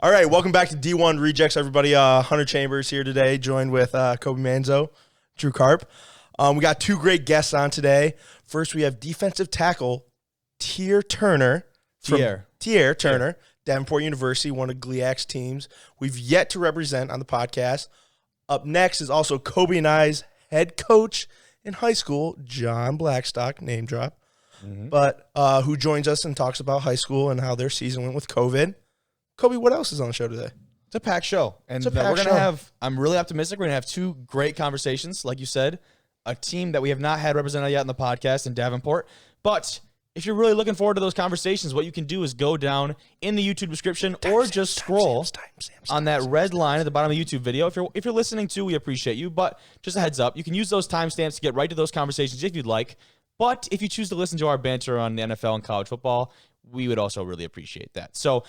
All right, welcome back to D1 Rejects, everybody. Hunter Chambers here today, joined with Kobe Manzo, Drew Karp. We got two great guests on today. First, we have defensive tackle Tierre Turner. Tierre Turner, Davenport University, one of GLIAC's teams we've yet to represent on the podcast. Up next is also Kobe and I's head coach in high school, John Blackstock, name drop, but who joins us and talks about high school and how their season went with COVID. Kobe, what else is on the show today? It's a packed show. And we're going to have, I'm really optimistic, we're going to have two great conversations, like you said, a team that we have not had represented yet in the podcast in Davenport. But if you're really looking forward to those conversations, what you can do is go down in the YouTube description or just scroll on that red line at the bottom of the YouTube video. If you're listening to, we appreciate you. But just a heads up, you can use those timestamps to get right to those conversations if you'd like. But if you choose to listen to our banter on the NFL and college football, we would also really appreciate that. So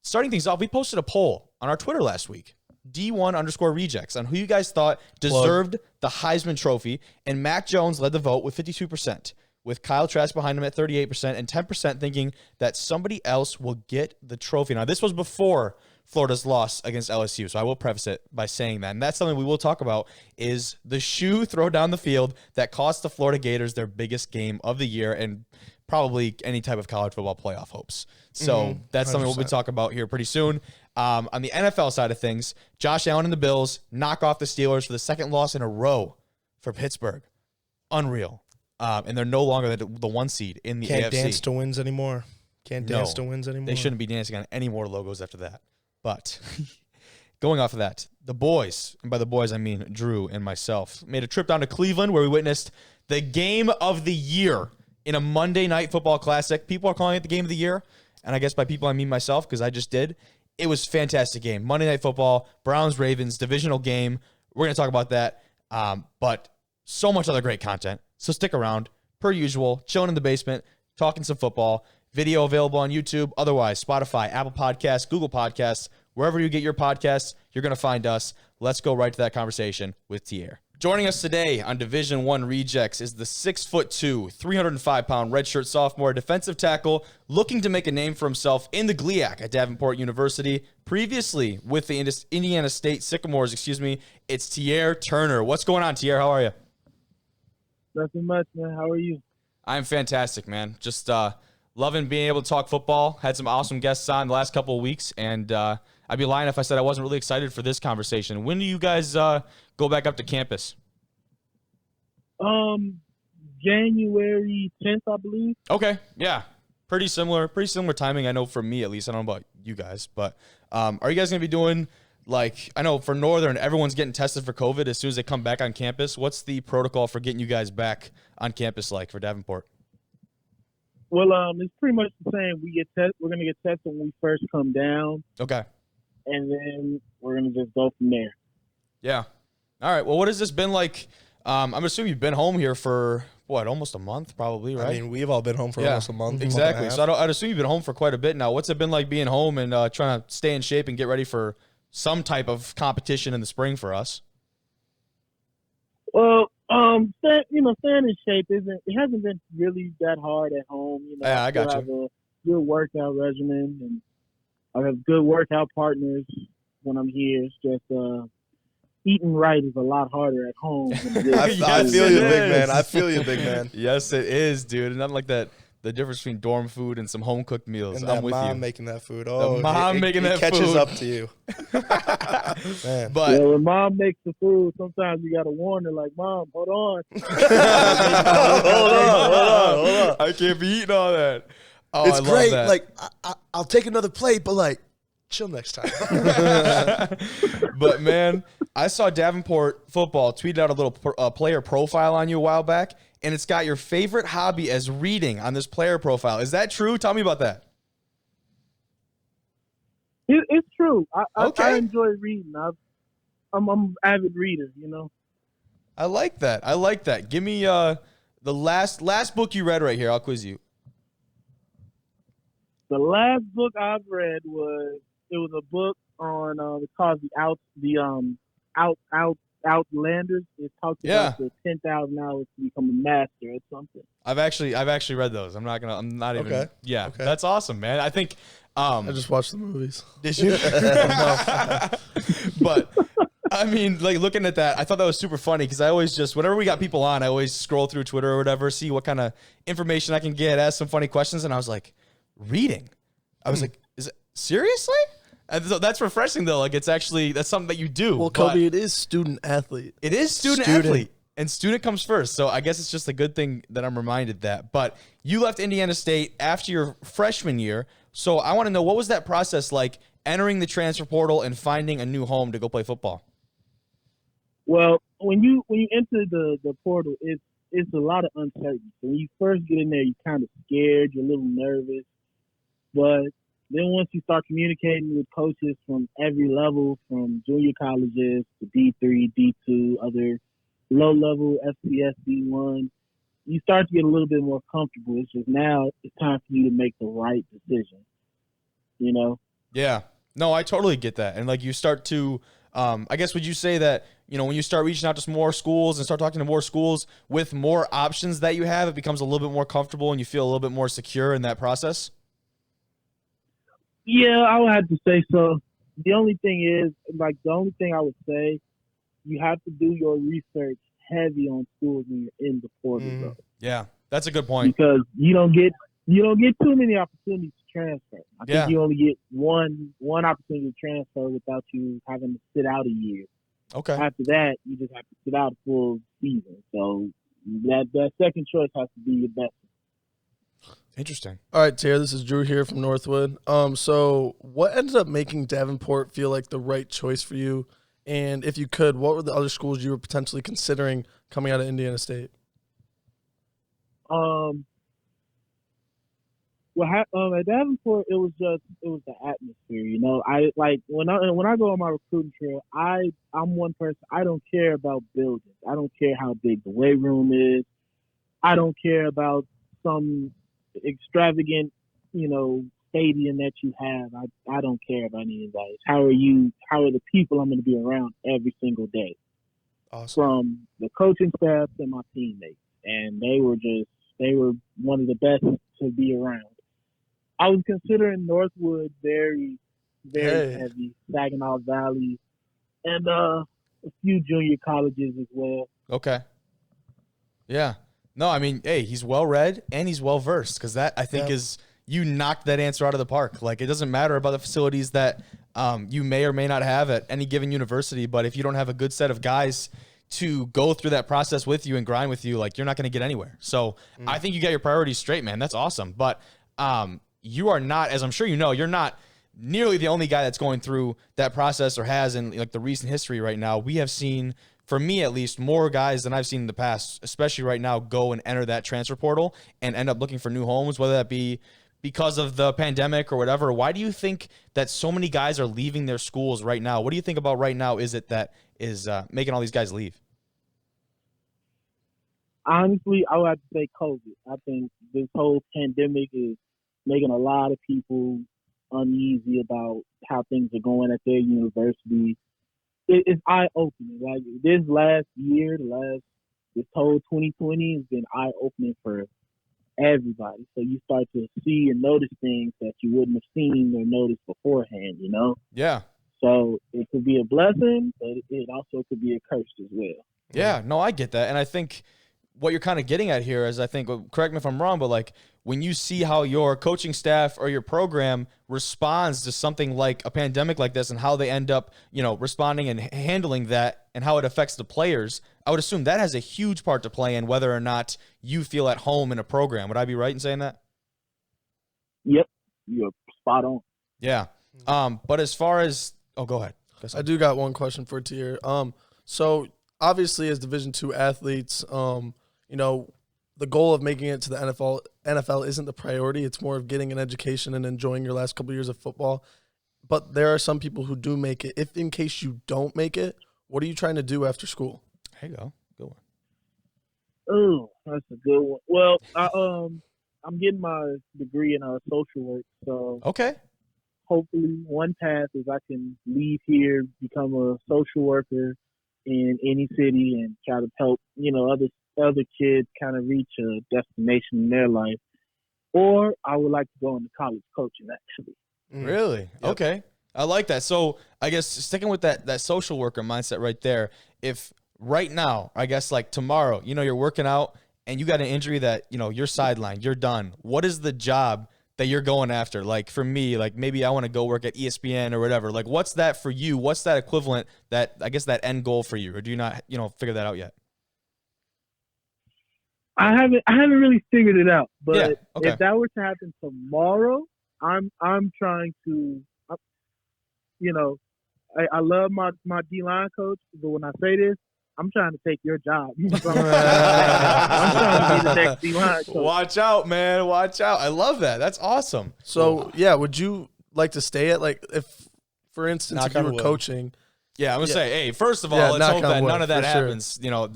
starting things off, we posted a poll on our Twitter last week, D1_rejects, on who you guys thought deserved the Heisman Trophy, and Mac Jones led the vote with 52%, with Kyle Trask behind him at 38%, and 10% thinking that somebody else will get the trophy. Now, this was before Florida's loss against LSU, so I will preface it by saying that. And that's something we will talk about, is the shoe throw down the field that cost the Florida Gators their biggest game of the year and probably any type of college football playoff hopes. So that's something 100%. We'll be talking about here pretty soon. On the NFL side of things, Josh Allen and the Bills knock off the Steelers for the second loss in a row for Pittsburgh. Unreal. And they're no longer the one seed in the AFC. Can't dance to wins anymore. They shouldn't be dancing on any more logos after that. But going off of that, the boys, and by the boys I mean Drew and myself, made a trip down to Cleveland where we witnessed the game of the year in a Monday Night Football Classic. People are calling it the game of the year, and I guess by people I mean myself because I just did. It was a fantastic game. Monday Night Football, Browns-Ravens, divisional game. We're going to talk about that, but so much other great content. So stick around. Per usual, chilling in the basement, talking some football. Video available on YouTube. Otherwise, Spotify, Apple Podcasts, Google Podcasts, wherever you get your podcasts, you're going to find us. Let's go right to that conversation with Tierre. Joining us today on Division I Rejects is the 6'2", 305-pound redshirt sophomore defensive tackle looking to make a name for himself in the GLIAC at Davenport University. Previously with the Indiana State Sycamores, it's Tierre Turner. What's going on, Tierre? How are you? Nothing much, man. How are you? I'm fantastic, man. Just loving being able to talk football. Had some awesome guests on the last couple of weeks, and I'd be lying if I said I wasn't really excited for this conversation. When do you guys go back up to campus? January 10th, I believe. Okay, yeah. Pretty similar timing, I know, for me at least. I don't know about you guys, but are you guys going to be doing, like, I know for Northern, everyone's getting tested for COVID as soon as they come back on campus. What's the protocol for getting you guys back on campus like for Davenport? Well, it's pretty much the same. We're going to get tested when we first come down. Okay. And then we're going to just go from there. Yeah. All right. Well, what has this been like? I'm assuming you've been home here for, almost a month probably, right? I mean, we've all been home for almost a month. Exactly. So I'd assume you've been home for quite a bit now. What's it been like being home and trying to stay in shape and get ready for some type of competition in the spring for us? Well, staying in shape hasn't been really that hard at home. Yeah, I got you. I have a good workout regimen, and I have good workout partners when I'm here. It's just eating right is a lot harder at home. I feel you, big man. I feel you, big man. Yes, it is, dude. And nothing like that. The difference between dorm food and some home-cooked meals. And I'm with mom you. making that food. Oh, the mom making that food. It catches up to you. Man. But when mom makes the food, sometimes you got to warn her, like, Mom, hold on. hold on. I can't be eating all that. Oh, it's great. Like, I'll take another plate, but, like, chill next time. But, man, I saw Davenport football tweeted out a little player profile on you a while back, and it's got your favorite hobby as reading on this player profile. Is that true? Tell me about that. It's true. Okay. I enjoy reading. I'm an avid reader, I like that. Give me the last book you read right here. I'll quiz you. The last book I've read was a book on it's called Outlanders. It talks about the 10,000 hours to become a master or something. I've actually read those. I'm not even. Okay. Yeah, okay. That's awesome, man. I think I just watched the movies. Did you? But I mean, like looking at that, I thought that was super funny because I always just, whenever we got people on, I always scroll through Twitter or whatever, see what kind of information I can get, ask some funny questions. And I was like, reading. I was like, is it seriously? And so that's refreshing though. Like it's actually, that's something that you do. Well, Kobe, it is student athlete. It is student athlete. And student comes first. So I guess it's just a good thing that I'm reminded that. But you left Indiana State after your freshman year. So I want to know, what was that process like entering the transfer portal and finding a new home to go play football? Well, when you enter the portal, it's a lot of uncertainty. So when you first get in there, you're kind of scared, you're a little nervous. But then once you start communicating with coaches from every level, from junior colleges to D3, D2, other low-level FCS, D1, you start to get a little bit more comfortable. It's just now it's time for you to make the right decision, you know? Yeah. No, I totally get that. And like you start to, I guess, would you say that, you know, when you start reaching out to more schools and start talking to more schools with more options that you have, it becomes a little bit more comfortable and you feel a little bit more secure in that process? Yeah, I would have to say so. The only thing is, like, the only thing I would say, you have to do your research heavy on schools when you're in the portal, though. Yeah, that's a good point. Because you don't get too many opportunities to transfer. I think you only get one opportunity to transfer without you having to sit out a year. Okay. After that, you just have to sit out a full season. So that second choice has to be your best. Interesting. All right, Tierre, this is Drew here from Northwood. So what ended up making Davenport feel like the right choice for you? And if you could, what were the other schools you were potentially considering coming out of Indiana State? Well, at Davenport, it was the atmosphere. You know, I like when I go on my recruiting trail, I'm one person. I don't care about buildings. I don't care how big the weight room is. I don't care about some extravagant, you know, stadium that you have. I don't care about any of that. How are the people I'm going to be around every single day? Awesome. From the coaching staff to my teammates. And they were one of the best to be around. I was considering Northwood very, very heavy, Saginaw Valley, and a few junior colleges as well. Okay. Yeah. No, I mean, hey, he's well-read and he's well-versed because that, I think, is – you knocked that answer out of the park. Like, it doesn't matter about the facilities that you may or may not have at any given university, but if you don't have a good set of guys to go through that process with you and grind with you, like, you're not going to get anywhere. So I think you got your priorities straight, man. That's awesome. But you are not, as I'm sure you know, you're not nearly the only guy that's going through that process or has in, like, the recent history right now. We have seen, for me at least, more guys than I've seen in the past, especially right now, go and enter that transfer portal and end up looking for new homes, whether that be because of the pandemic or whatever. Why do you think that so many guys are leaving their schools right now? What do you think about right now is it that is making all these guys leave? Honestly, I would have to say COVID. I think this whole pandemic is making a lot of people uneasy about how things are going at their university. It's eye-opening. Like, this last year, this whole 2020 has been eye-opening for everybody. So you start to see and notice things that you wouldn't have seen or noticed beforehand, you know? Yeah. So it could be a blessing, but it also could be a curse as well. Yeah, no, I get that. And I think what you're kind of getting at here is, I think, correct me if I'm wrong, but like when you see how your coaching staff or your program responds to something like a pandemic like this and how they end up, you know, responding and handling that and how it affects the players, I would assume that has a huge part to play in whether or not you feel at home in a program. Would I be right in saying that? Yep, you're spot on. Yeah. But as far as, go ahead. I do got one question for Tierre. So obviously as Division II athletes, you know, the goal of making it to the NFL isn't the priority. It's more of getting an education and enjoying your last couple of years of football. But there are some people who do make it. If in case you don't make it, what are you trying to do after school? There you go. Good one. Oh, that's a good one. Well, I'm getting my degree in social work. So okay. Hopefully one path is I can leave here, become a social worker in any city and try to help, you know, other kids kind of reach a destination in their life. Or I would like to go into college coaching, actually. Really? Yep. Okay. I like that. So I guess sticking with that social worker mindset right there, if right now, I guess like tomorrow, you're working out and you got an injury that, you're sidelined, you're done. What is the job that you're going after? Like for me, like maybe I want to go work at ESPN or whatever. Like what's that for you? What's that equivalent, that end goal for you? Or do you not, figure that out yet? I haven't really figured it out, but yeah, okay. if that were to happen tomorrow, I'm trying to, I love my D-line coach, but when I say this, I'm trying to take your job. I'm trying to be the next D-line coach. Watch out, man. Watch out. I love that. That's awesome. So, would you like to stay at, like, if, for instance, if you were coaching? Yeah, I'm going to say, hey, first of all, let's hope that none of that happens. Sure.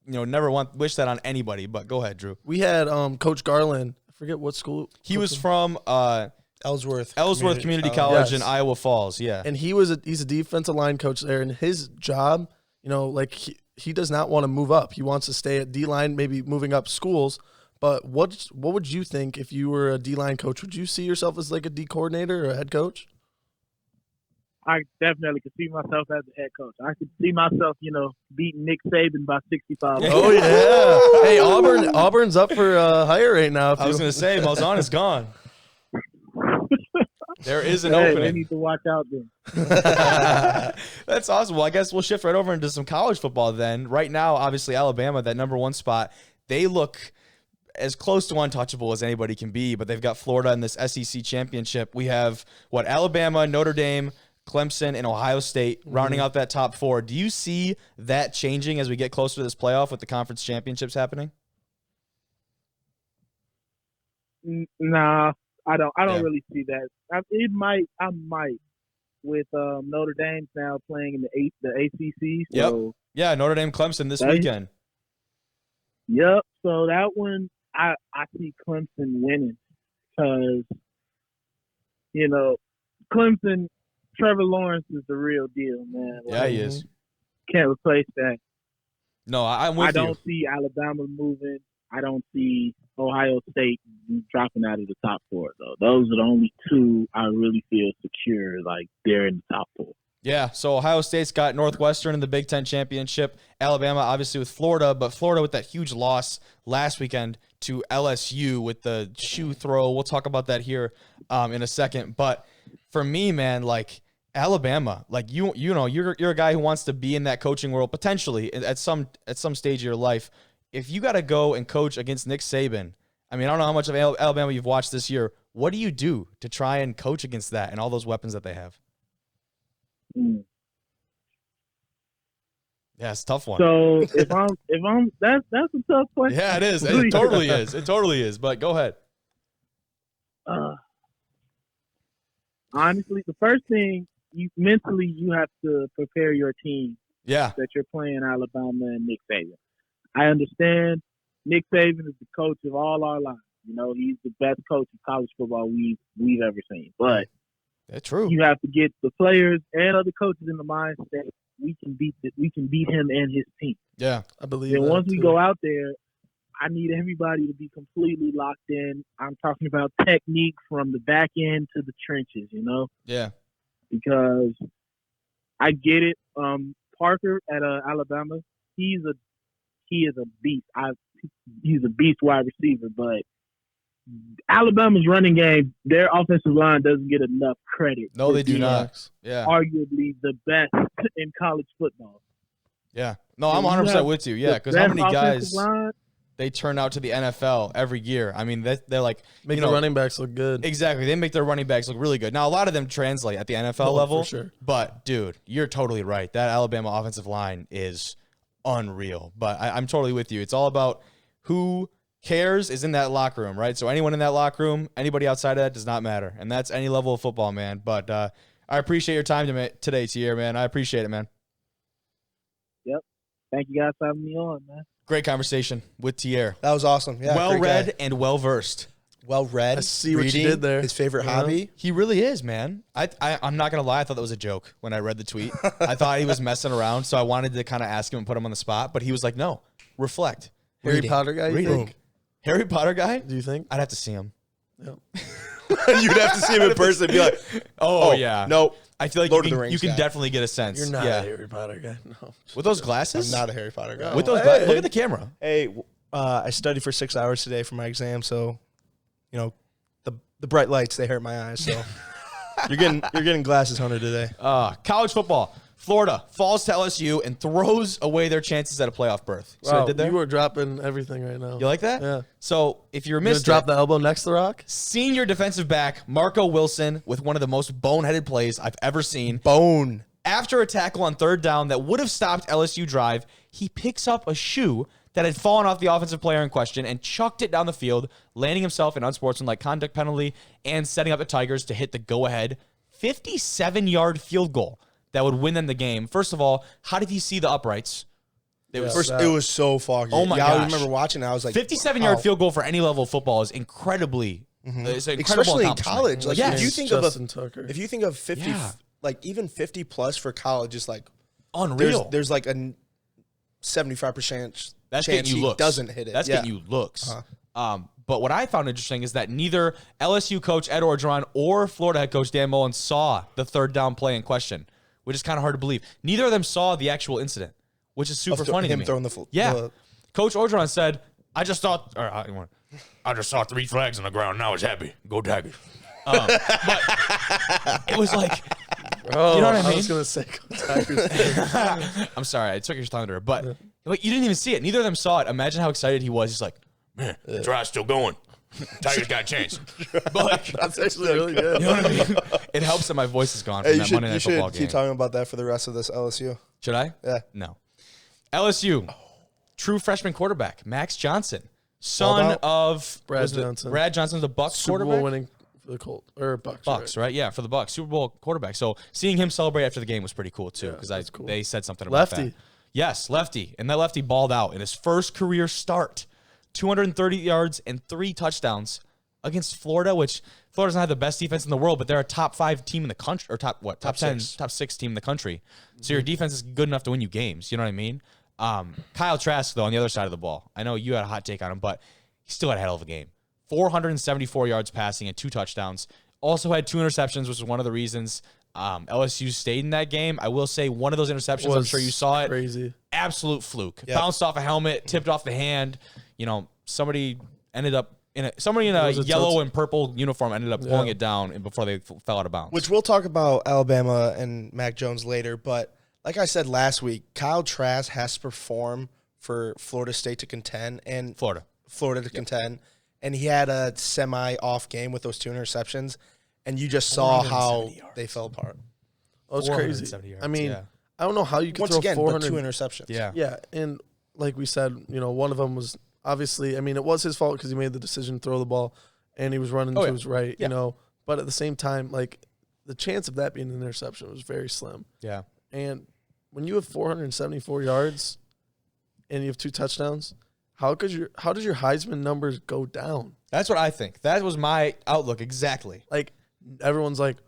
Never wish that on anybody, but go ahead, Drew. We had Coach Garland. I forget what school. He was from Ellsworth Community College in Iowa Falls, yeah. And he's a defensive line coach there, and his job, he does not want to move up. He wants to stay at D-line, maybe moving up schools. But what would you think if you were a D-line coach? Would you see yourself as like a D coordinator or a head coach? I definitely could see myself as a head coach. I could see myself, beating Nick Saban by 65. Oh, yeah. Hey, Auburn's up for hire right now. I was going to say, Malzahn is gone. There is an opening. They need to watch out then. That's awesome. Well, I guess we'll shift right over into some college football then. Right now, obviously, Alabama, that number 1 spot, they look as close to untouchable as anybody can be, but they've got Florida in this SEC championship. We have, Alabama, Notre Dame, Clemson, and Ohio State rounding out that top 4. Do you see that changing as we get closer to this playoff with the conference championships happening? Nah, I don't really see that. I might with Notre Dame now playing in the ACC. So yep. Yeah, Notre Dame Clemson this weekend. Yep. So that one I see Clemson winning because Clemson. Trevor Lawrence is the real deal, man. Yeah, he is. Can't replace that. No, I'm with you. I don't see Alabama moving. I don't see Ohio State dropping out of the top 4, though. Those are the only 2 I really feel secure, like they're in the top 4. Yeah, so Ohio State's got Northwestern in the Big Ten Championship. Alabama, obviously, with Florida, but Florida with that huge loss last weekend to LSU with the shoe throw. We'll talk about that here in a second. But for me, man, like Alabama, like you're a guy who wants to be in that coaching world potentially at some stage of your life. If you got to go and coach against Nick Saban, I mean, I don't know how much of Alabama you've watched this year. What do you do to try and coach against that and all those weapons that they have? Yeah, it's a tough one. So if I'm that's a tough question. Yeah, it is. It totally is. It totally is. But go ahead. Honestly, the first thing you have to prepare your team. Yeah. That you're playing Alabama and Nick Saban. I understand Nick Saban is the coach of all our lives. He's the best coach of college football we've ever seen. But that's true. You have to get the players and other coaches in the mindset we can beat him and his team. Yeah, I believe. And once we go out there, I need everybody to be completely locked in. I'm talking about technique from the back end to the trenches. Yeah. Because I get it. Parker at Alabama, he is a beast. He's a beast wide receiver, but Alabama's running game, their offensive line doesn't get enough credit. No, they do not. Yeah. Arguably the best in college football. Yeah. No, I'm 100% with you. Yeah, because how many guys they turn out to the NFL every year? I mean, they're like make the running backs look good. Exactly. They make their running backs look really good. Now, a lot of them translate at the NFL level. For sure. But, dude, you're totally right. That Alabama offensive line is unreal. But I'm totally with you. It's all about who cares is in that locker room, right? So anyone in that locker room, anybody outside of that does not matter. And that's any level of football, man. But I appreciate your time today, Tierre, man. I appreciate it, man. Yep. Thank you guys for having me on, man. Great conversation with Tierre. That was awesome. Yeah, well-read and well-versed. Well-read. I see what you did there. His favorite hobby. He really is, man. I'm not going to lie. I thought that was a joke when I read the tweet. I thought he was messing around, so I wanted to kind of ask him and put him on the spot. But he was like, no, reflect. Harry Potter guy, you think? Harry Potter guy? Do you think? I'd have to see him. Yep. You'd have to see him in person and be like, oh yeah. No. I feel like you can definitely get a sense. You're not a Harry Potter guy. No. With those glasses? I'm not a Harry Potter guy. With those glasses? Look at the camera. Hey, I studied for 6 hours today for my exam, so, the bright lights, they hurt my eyes, so. You're getting glasses, Hunter, today. College football. Florida falls to LSU and throws away their chances at a playoff berth. So wow, I did there? You were dropping everything right now. You like that? Yeah. So if you're missed drop the elbow next to the rock? Senior defensive back Marco Wilson with one of the most boneheaded plays I've ever seen. After a tackle on third down that would have stopped LSU drive, he picks up a shoe that had fallen off the offensive player in question and chucked it down the field, landing himself an unsportsmanlike conduct penalty and setting up the Tigers to hit the go-ahead 57-yard field goal that would win them the game. First of all, how did he see the uprights? It was so foggy. Oh my gosh. I remember watching it. I was like, 57-yard field goal for any level of football is incredibly, it's an incredible especially in accomplishment. college. Like Yes. if you think of 50, Yeah. like even 50 plus for college is like Unreal. There's like a 75% That's chance getting you he looks. doesn't hit it. That's getting you looks. But what I found interesting is that neither LSU coach Ed Orgeron or Florida head coach Dan Mullen saw the third down play in question, which is kind of hard to believe. Neither of them saw the actual incident, which is super funny to me. Throwing Coach Orgeron said, I just saw 3 flags on the ground. Now it's happy. Go Tigers. But it was like, Oh, you know what I mean? I was going to say go Tigers. I'm sorry, I took your thunder, but like, you didn't even see it. Neither of them saw it. Imagine how excited he was. He's like, man, the drive's still going. Tigers got a chance. But like, That's actually really good. you know what I mean? It helps that my voice is gone from that Monday Night Football keep game. talking about that for the rest of this LSU. Should I? Yeah. No. LSU, true freshman quarterback, Max Johnson, son of Brad Johnson. Brad Johnson, the Bucs Super quarterback. Bowl winning for the Colts or Bucs. Bucs, right? Yeah, for the Bucs, Super Bowl quarterback. So seeing him celebrate after the game was pretty cool too, because cool. they said something about Lefty. that. Yes, lefty, and that lefty balled out in his first career start, 230 yards and 3 touchdowns against Florida, which Florida doesn't have the best defense in the world, but they're a top 5 team in the country, or top 10, top 6 team in the country. So your defense is good enough to win you games. You know what I mean? Kyle Trask, though, on the other side of the ball, I know you had a hot take on him, but he still had a hell of a game. 474 yards passing and 2 touchdowns. Also had 2 interceptions, which was one of the reasons LSU stayed in that game. I will say one of those interceptions, I'm sure you saw it. Crazy. Absolute fluke. Yep. Bounced off a helmet, tipped off the hand. You know, somebody in a yellow and purple uniform ended up pulling it down before they fell out of bounds. Which we'll talk about Alabama and Mac Jones later, but like I said last week, Kyle Trask has to perform for Florida State to contend and Florida to contend, and he had a semi-off game with those 2 interceptions, and you just saw how they fell apart. Oh, it's crazy. Yards, I mean, I don't know how you can Once throw again, 400. but 2 interceptions. Yeah, and like we said, one of them was obviously, I mean, it was his fault because he made the decision to throw the ball, and he was running to his right, But at the same time, like, the chance of that being an interception was very slim. Yeah. And when you have 474 yards and you have 2 touchdowns, how does your Heisman numbers go down? That's what I think. That was my outlook exactly. Like, everyone's like,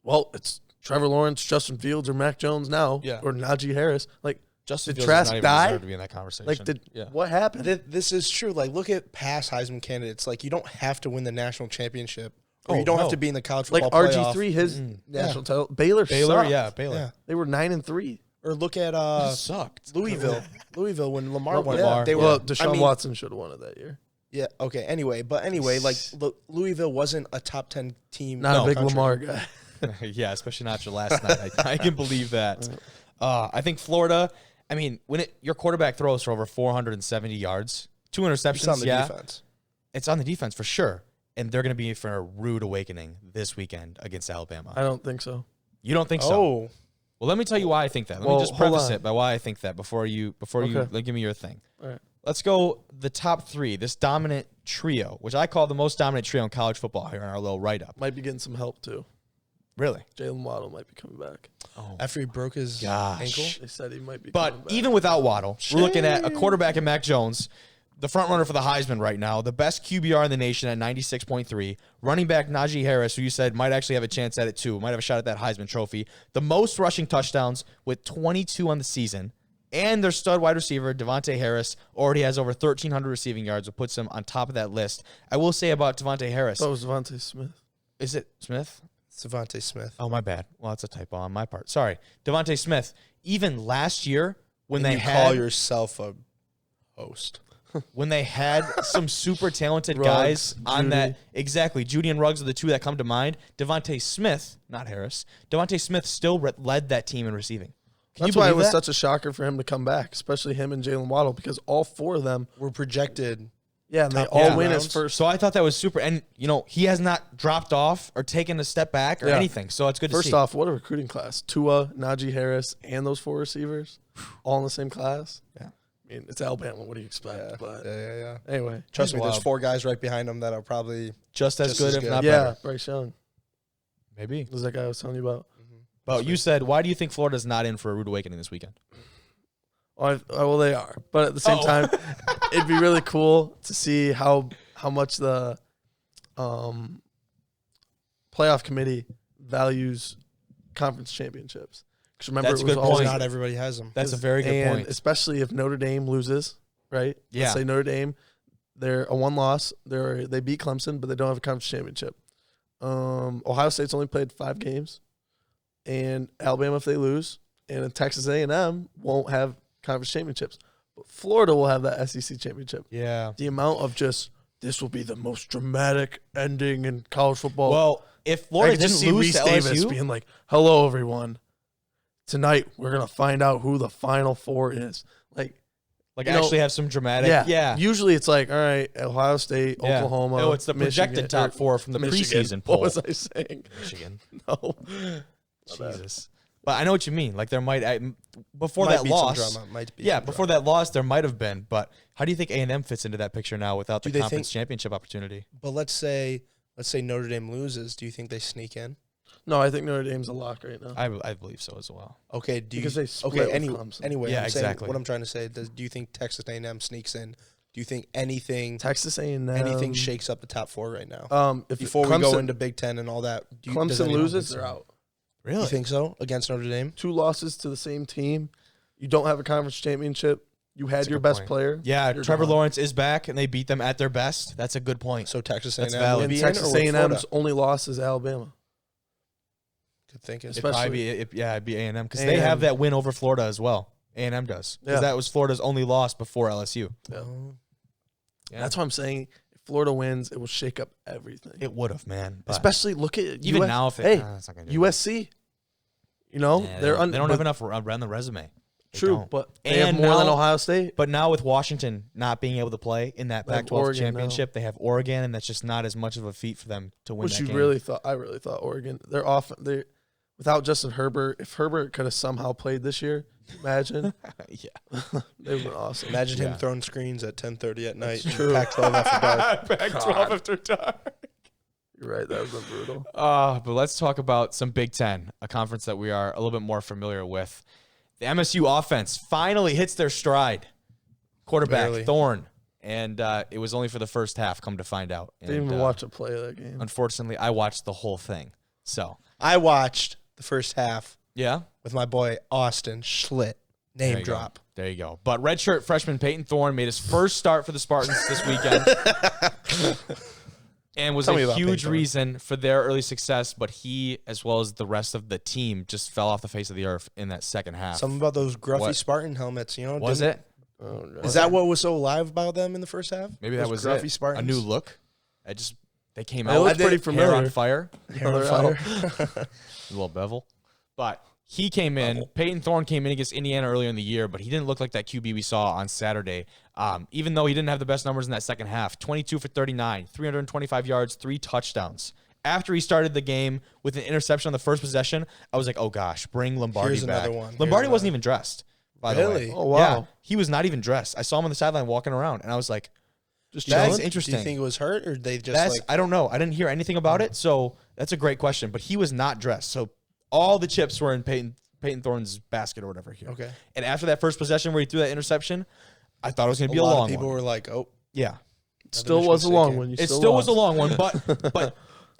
well, it's Trevor Lawrence, Justin Fields, or Mac Jones now, or Najee Harris. Like, Justin did Fields Trask does not even die? deserve to be in that conversation. Like, what happened? This is true. Like, look at past Heisman candidates. Like, you don't have to win the national championship, or you don't have to be in the college football playoff. RG3, his national title. Baylor sucked. Baylor. They were 9-3. Or look at sucked. Louisville. Louisville when Lamar won it. They Well, were, Deshaun Watson should have won it that year. Yeah, okay. Anyway, like Louisville wasn't a top 10 team. Not a big country. Lamar guy. Yeah, especially not after last night. I can believe that. I think Florida, I mean, when your quarterback throws for over 470 yards, 2 interceptions, It's on the defense. It's on the defense for sure. And they're going to be for a rude awakening this weekend against Alabama. I don't think so. You don't think so? Oh. Well, let me tell you why I think that. Let me just preface on. it by why I think that before you give me your thing. All right. Let's go the top 3, this dominant trio, which I call the most dominant trio in college football here in our little write-up. Might be getting some help, too. Really? Jalen Waddle might be coming back. Oh. After he broke his ankle? They said he might be But coming back. even without Waddle, we're looking at a quarterback in Mac Jones, the front runner for the Heisman right now, the best QBR in the nation at 96.3, running back Najee Harris, who you said might actually have a chance at it too, might have a shot at that Heisman trophy, the most rushing touchdowns with 22 on the season, And their stud wide receiver, Devontae Harris, already has over 1,300 receiving yards, which puts him on top of that list. I will say about Devontae Harris. That was Devontae Smith. Is it Smith? It's Devontae Smith. Oh, my bad. Well, that's a typo on my part. Sorry. Devontae Smith, even last year when they call yourself a host. When they had some super talented Ruggs, guys on Judy. that. Exactly. Judy and Ruggs are the two that come to mind. Devontae Smith, not Harris. Devontae Smith still led that team in receiving. That's why it was such a shocker for him to come back, especially him and Jalen Waddle, because all four of them were projected. Yeah, and they all win his first. So I thought that was super. And, he has not dropped off or taken a step back or anything. So it's good to see. First off, what a recruiting class. Tua, Najee Harris, and those four receivers all in the same class. Yeah. I mean, it's Alabama. What do you expect? Yeah. Anyway. Trust me, there's four guys right behind them that are probably just as good, if not better. Yeah, Bryce Young. Maybe. This is that guy I was telling you about. But you said, why do you think Florida's not in for a rude awakening this weekend? Well, they are. But at the same time, it'd be really cool to see how much the playoff committee values conference championships. Because remember, That's it a was good always point. not everybody has them. That's a very good point. Especially if Notre Dame loses, right? Yeah. Let's say Notre Dame, they're a one loss. They beat Clemson, but they don't have a conference championship. Ohio State's only played 5 games. And Alabama, if they lose, and Texas A&M won't have conference championships. But Florida will have that SEC championship. Yeah. The amount of this will be the most dramatic ending in college football. Well, if Florida didn't lose Reese to Davis LSU, being like, hello, everyone. Tonight, we're going to find out who the Final Four is. Actually have some dramatic. Yeah. Usually it's like, all right, Ohio State, Yeah. Oklahoma. No, it's the projected Michigan, top 4 from the Michigan. preseason poll. What was I saying? Michigan. No. Jesus. But I know what you mean. Like there might before Might that be some loss. drama. Might be Yeah, some before drama. that loss, there might have been. But how do you think A&M fits into that picture now without the Do they conference think- championship opportunity? But let's say Notre Dame loses. Do you think they sneak in? No, I think Notre Dame's a lock right now. I believe so as well. Okay, Because they split with Clemson. Anyway, Yeah, I'm saying, exactly. what I'm trying to say, do you think Texas A&M sneaks in? Do you think anything Texas A&M. anything shakes up the top 4 right now? If Before Clemson, we go into Big Ten and all that, does Clemson anyone loses, think they're so? out. Really? You think so? Against Notre Dame? 2 losses to the same team. You don't have a conference championship. You had That's a your good best point. player. Yeah, You're Trevor gone. Lawrence is back, and they beat them at their best. That's a good point. So Texas That's A&M valid. would And be in, Texas or would Florida? A&M's only loss is Alabama. Good thinking. It'd probably especially- it'd be A&M because they have that win over Florida as well. A&M does because Yeah. that was Florida's only loss before LSU. Oh. Yeah. That's what I'm saying. If Florida wins, it will shake up everything. It would have, man. But Especially look at even now, if it, hey, it's not gonna do USC. You know, Yeah, they don't have enough around the resume. They True, don't. but they have And more than now- Ohio State. But now with Washington not being able to play in that They have Pac-12 Oregon championship, they have Oregon, and that's just not as much of a feat for them to win Which that you game. really thought? I really thought Oregon. They're off. They without Justin Herbert. If Herbert could have somehow played this year, imagine yeah. they would have been awesome. Imagine him Yeah. throwing screens at 10:30 at night. That's true. Pac-12 after dark. Pac-12 after dark. You're right. That would have been brutal. But let's talk about some Big Ten, a conference that we are a little bit more familiar with. The MSU offense finally hits their stride. Quarterback, Barely. Thorne. And it was only for the first half, come to find out. Didn't And, even watch a play of that game. Unfortunately, I watched the whole thing. So, I watched the first half yeah. with my boy Austin Schlitt. There Name you drop. go. There you go. But redshirt freshman Peyton Thorne made his first start for the Spartans this weekend. And was Tell me a about huge Peyton Thorne. reason for their early success, but he, as well as the rest of the team, just fell off the face of the earth in that second half. Something about those gruffy What? Spartan helmets, you know? Was didn't- it? Oh, no. Is that what was so live about them in the first half? Maybe that Those was gruffy it. Spartans? A new look. They came It out looked pretty hair familiar. on fire, Hair on They're fire. a little bevel. But he came in. Peyton Thorne came in against Indiana earlier in the year, but he didn't look like that QB we saw on Saturday. Even though he didn't have the best numbers in that second half, 22 for 39, 325 yards, 3 touchdowns. After he started the game with an interception on the first possession, I was like, oh gosh, bring Lombardi Here's back. another one. Lombardi Here's wasn't even dressed, by the way. Really? Oh, wow. Yeah, he was not even dressed. I saw him on the sideline walking around, and I was like, Just That's chilling? interesting. Do you think it was hurt, or they just that's like? I don't know. I didn't hear anything about it, so that's a great question. But he was not dressed, so all the chips were in Peyton Thorne's basket or whatever here. Okay. And after that first possession where he threw that interception, I thought it was going to be a lot long of people one. were like, "Oh, Yeah, Still Michigan was a State long game. one. You it still was a lost. long one, but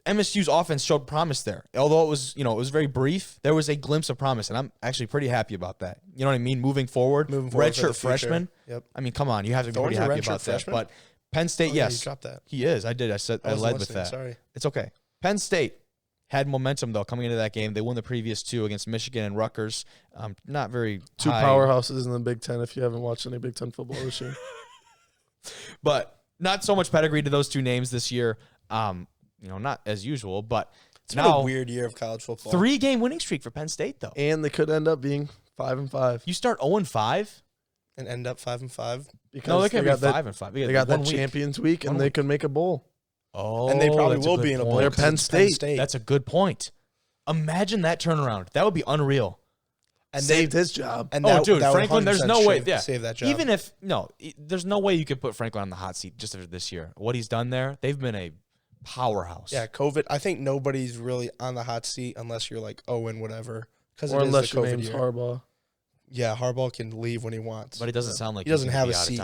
MSU's offense showed promise there. Although it was very brief, there was a glimpse of promise, and I'm actually pretty happy about that. You know what I mean? Moving forward redshirt freshman. Yep. I mean, come on, you have to be pretty happy about that. Freshman? But Penn State, yes. You dropped that. He is. I did. I led with that. Sorry. It's okay. Penn State had momentum, though, coming into that game. They won the previous 2 against Michigan and Rutgers. Not very 2 high. powerhouses in the Big Ten if you haven't watched any Big Ten football this year. But not so much pedigree to those 2 names this year. Not as usual, but it's been a weird year of college football. 3-game winning streak for Penn State, though. And they could end up being 5-5. You start 0-5 and end up 5-5. Because no, they could be 5-5. They got that Champions Week, and they could make a bowl. Oh, and they probably will be in a bowl. They're Penn State. That's a good point. Imagine that turnaround. That would be unreal. And saved his job. And dude, Franklin, there's no way. Yeah, save that job. Even if there's no way you could put Franklin on the hot seat just this year. What he's done there, they've been a powerhouse. Yeah, COVID. I think nobody's really on the hot seat unless you're like Owen, whatever. Or unless your name's Harbaugh. Yeah, Harbaugh can leave when he wants. But it doesn't sound like he doesn't have a seat.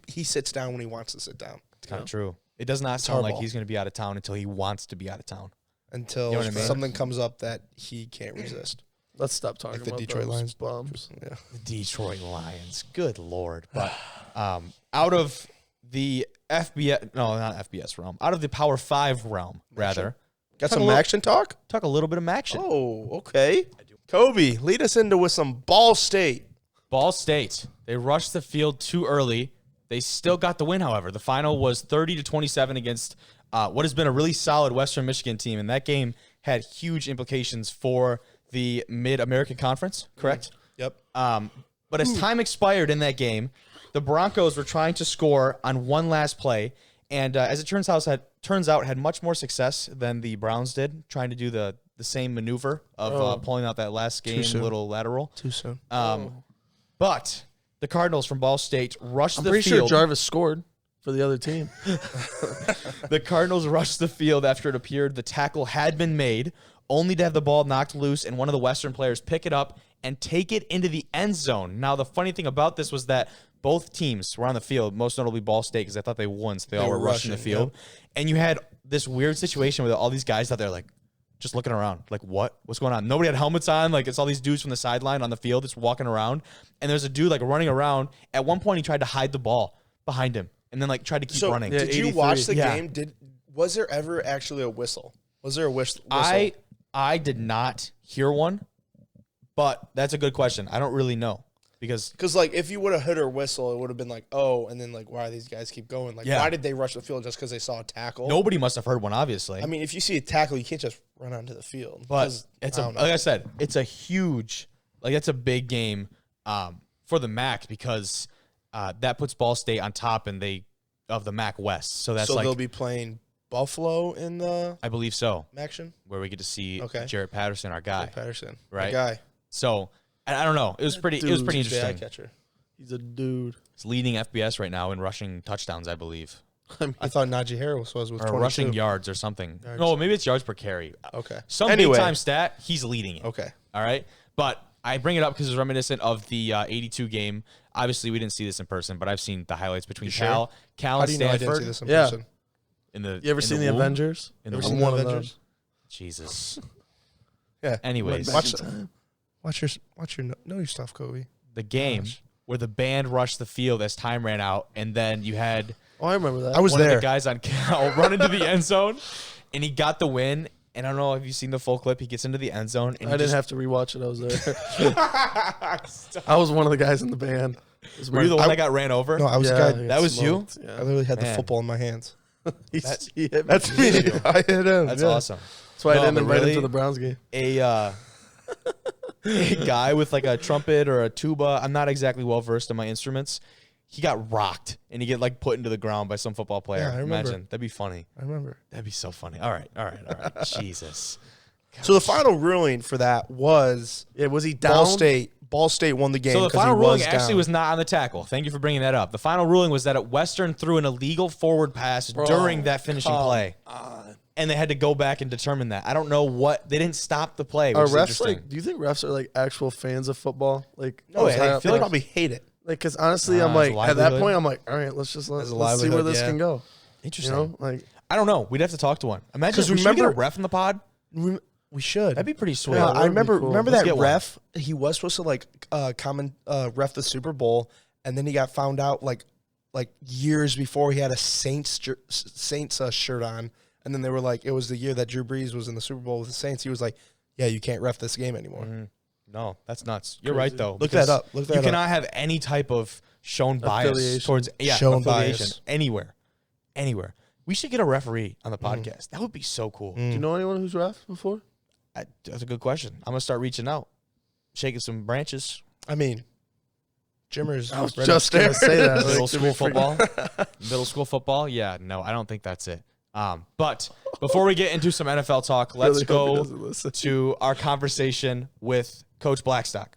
He sits down when he wants to sit down. It's kind of true. It does not sound like he's going to be out of town until he wants to be out of town. Until something comes up that he can't resist. Let's stop talking about the Detroit Lions bums. Yeah. The Detroit Lions. Good Lord. But out of the FBS, no, not FBS realm, out of the Power 5 realm, rather. Got some MACtion talk? Talk a little bit of MACtion. Oh, okay. Kobe, lead us into with some Ball State. Ball State. They rushed the field too early. They still got the win, however. The final was 30-27 against what has been a really solid Western Michigan team, and that game had huge implications for the Mid-American Conference, correct? Yep. But as time expired in that game, the Broncos were trying to score on one last play, and as it turns out, had much more success than the Browns did, trying to do the same maneuver of pulling out that last game little lateral. Too soon. But the Cardinals from Ball State rushed the field. I'm pretty sure Jarvis scored for the other team. The Cardinals rushed the field after it appeared the tackle had been made, only to have the ball knocked loose and one of the Western players pick it up and take it into the end zone. Now, the funny thing about this was that both teams were on the field, most notably Ball State, because I thought they won, so they all were rushing the field. Yep. And you had this weird situation with all these guys out there, like, just looking around. Like, what's going on? Nobody had helmets on. Like, it's all these dudes from the sideline on the field just walking around. And there's a dude, like, running around. At one point, he tried to hide the ball behind him and then, like, tried to keep running. Did you watch the game? Was there ever actually a whistle? Was there a whistle? I did not hear one, but that's a good question. I don't really know. Because like, if you would have heard her whistle, it would have been like, oh, and then, like, why do these guys keep going? Like, why did they rush the field just because they saw a tackle? Nobody must have heard one, obviously. I mean, if you see a tackle, you can't just run onto the field. But like I said, it's a huge, like, that's a big game for the MAC because that puts Ball State on top of the MAC West. So they'll be playing Buffalo in the I believe so. MACtion, where we get to see Jarrett Patterson, our guy. Right? Our guy. So I don't know. It was pretty interesting. Catcher. He's a dude. He's leading FBS right now in rushing touchdowns, I believe. I thought Najee Harris was with 22. Rushing yards or something. No, maybe it's yards per carry. Okay. Some big-time stat, he's leading it. Okay. All right? But I bring it up because it's reminiscent of the 82 game. Obviously, we didn't see this in person, but I've seen the highlights between Cal and Stanford. How do you know I didn't see this in person? You ever seen the Avengers? Ever seen the Avengers? Jesus. Yeah. Anyways. Watch your know your stuff, Kobe. The game where the band rushed the field as time ran out, and then you had I remember that. I was one there. of the guys on Cal run into the end zone, and he got the win. And I don't know if you've seen the full clip. He gets into the end zone. And I didn't have to rewatch it. I was there. I was one of the guys in the band. Were you the one that got ran over? No, I was the guy. That was you? Yeah. I literally had the football in my hands. That's me. I hit him. That's awesome. That's why I didn't invite him to the Browns game. A guy with like a trumpet or a tuba. I'm not exactly well versed in my instruments. He got rocked and he get like put into the ground by some football player. Yeah, I remember. Imagine. That'd be funny. I remember. That'd be so funny. All right. Jesus. Gosh. So the final ruling for that was was he down? Ball State won the game. So the final ruling actually was not on the tackle. Thank you for bringing that up. The final ruling was that Western threw an illegal forward pass during that finishing play. And they had to go back and determine that. I don't know what they didn't stop the play. Which is interesting. Do you think refs are like actual fans of football? Like, no, I feel like they probably hate it. Like, because honestly, I'm like at that point, I'm like, all right, let's see where this can go. Interesting. You know, like I don't know. We'd have to talk to one. Imagine should we get a ref in the pod? We should. That'd be pretty sweet. Yeah, I remember cool. remember that ref. He was supposed to ref the Super Bowl, and then he got found out like years before. He had a Saints shirt on, and then they were like, it was the year that Drew Brees was in the Super Bowl with the Saints. He was like, yeah, you can't ref this game anymore. Mm-hmm. No, that's nuts. You're right though. Look that up. You cannot have any type of shown bias towards shown affiliation bias anywhere. We should get a referee on the podcast. That would be so cool. Do you know anyone who's ref before? That's a good question. I'm gonna start reaching out, shaking some branches. I mean, Jimmer's. I was just going to say that. Middle school football. Yeah, no, I don't think that's it. But before we get into some NFL talk, let's go to our conversation with Coach Blackstock.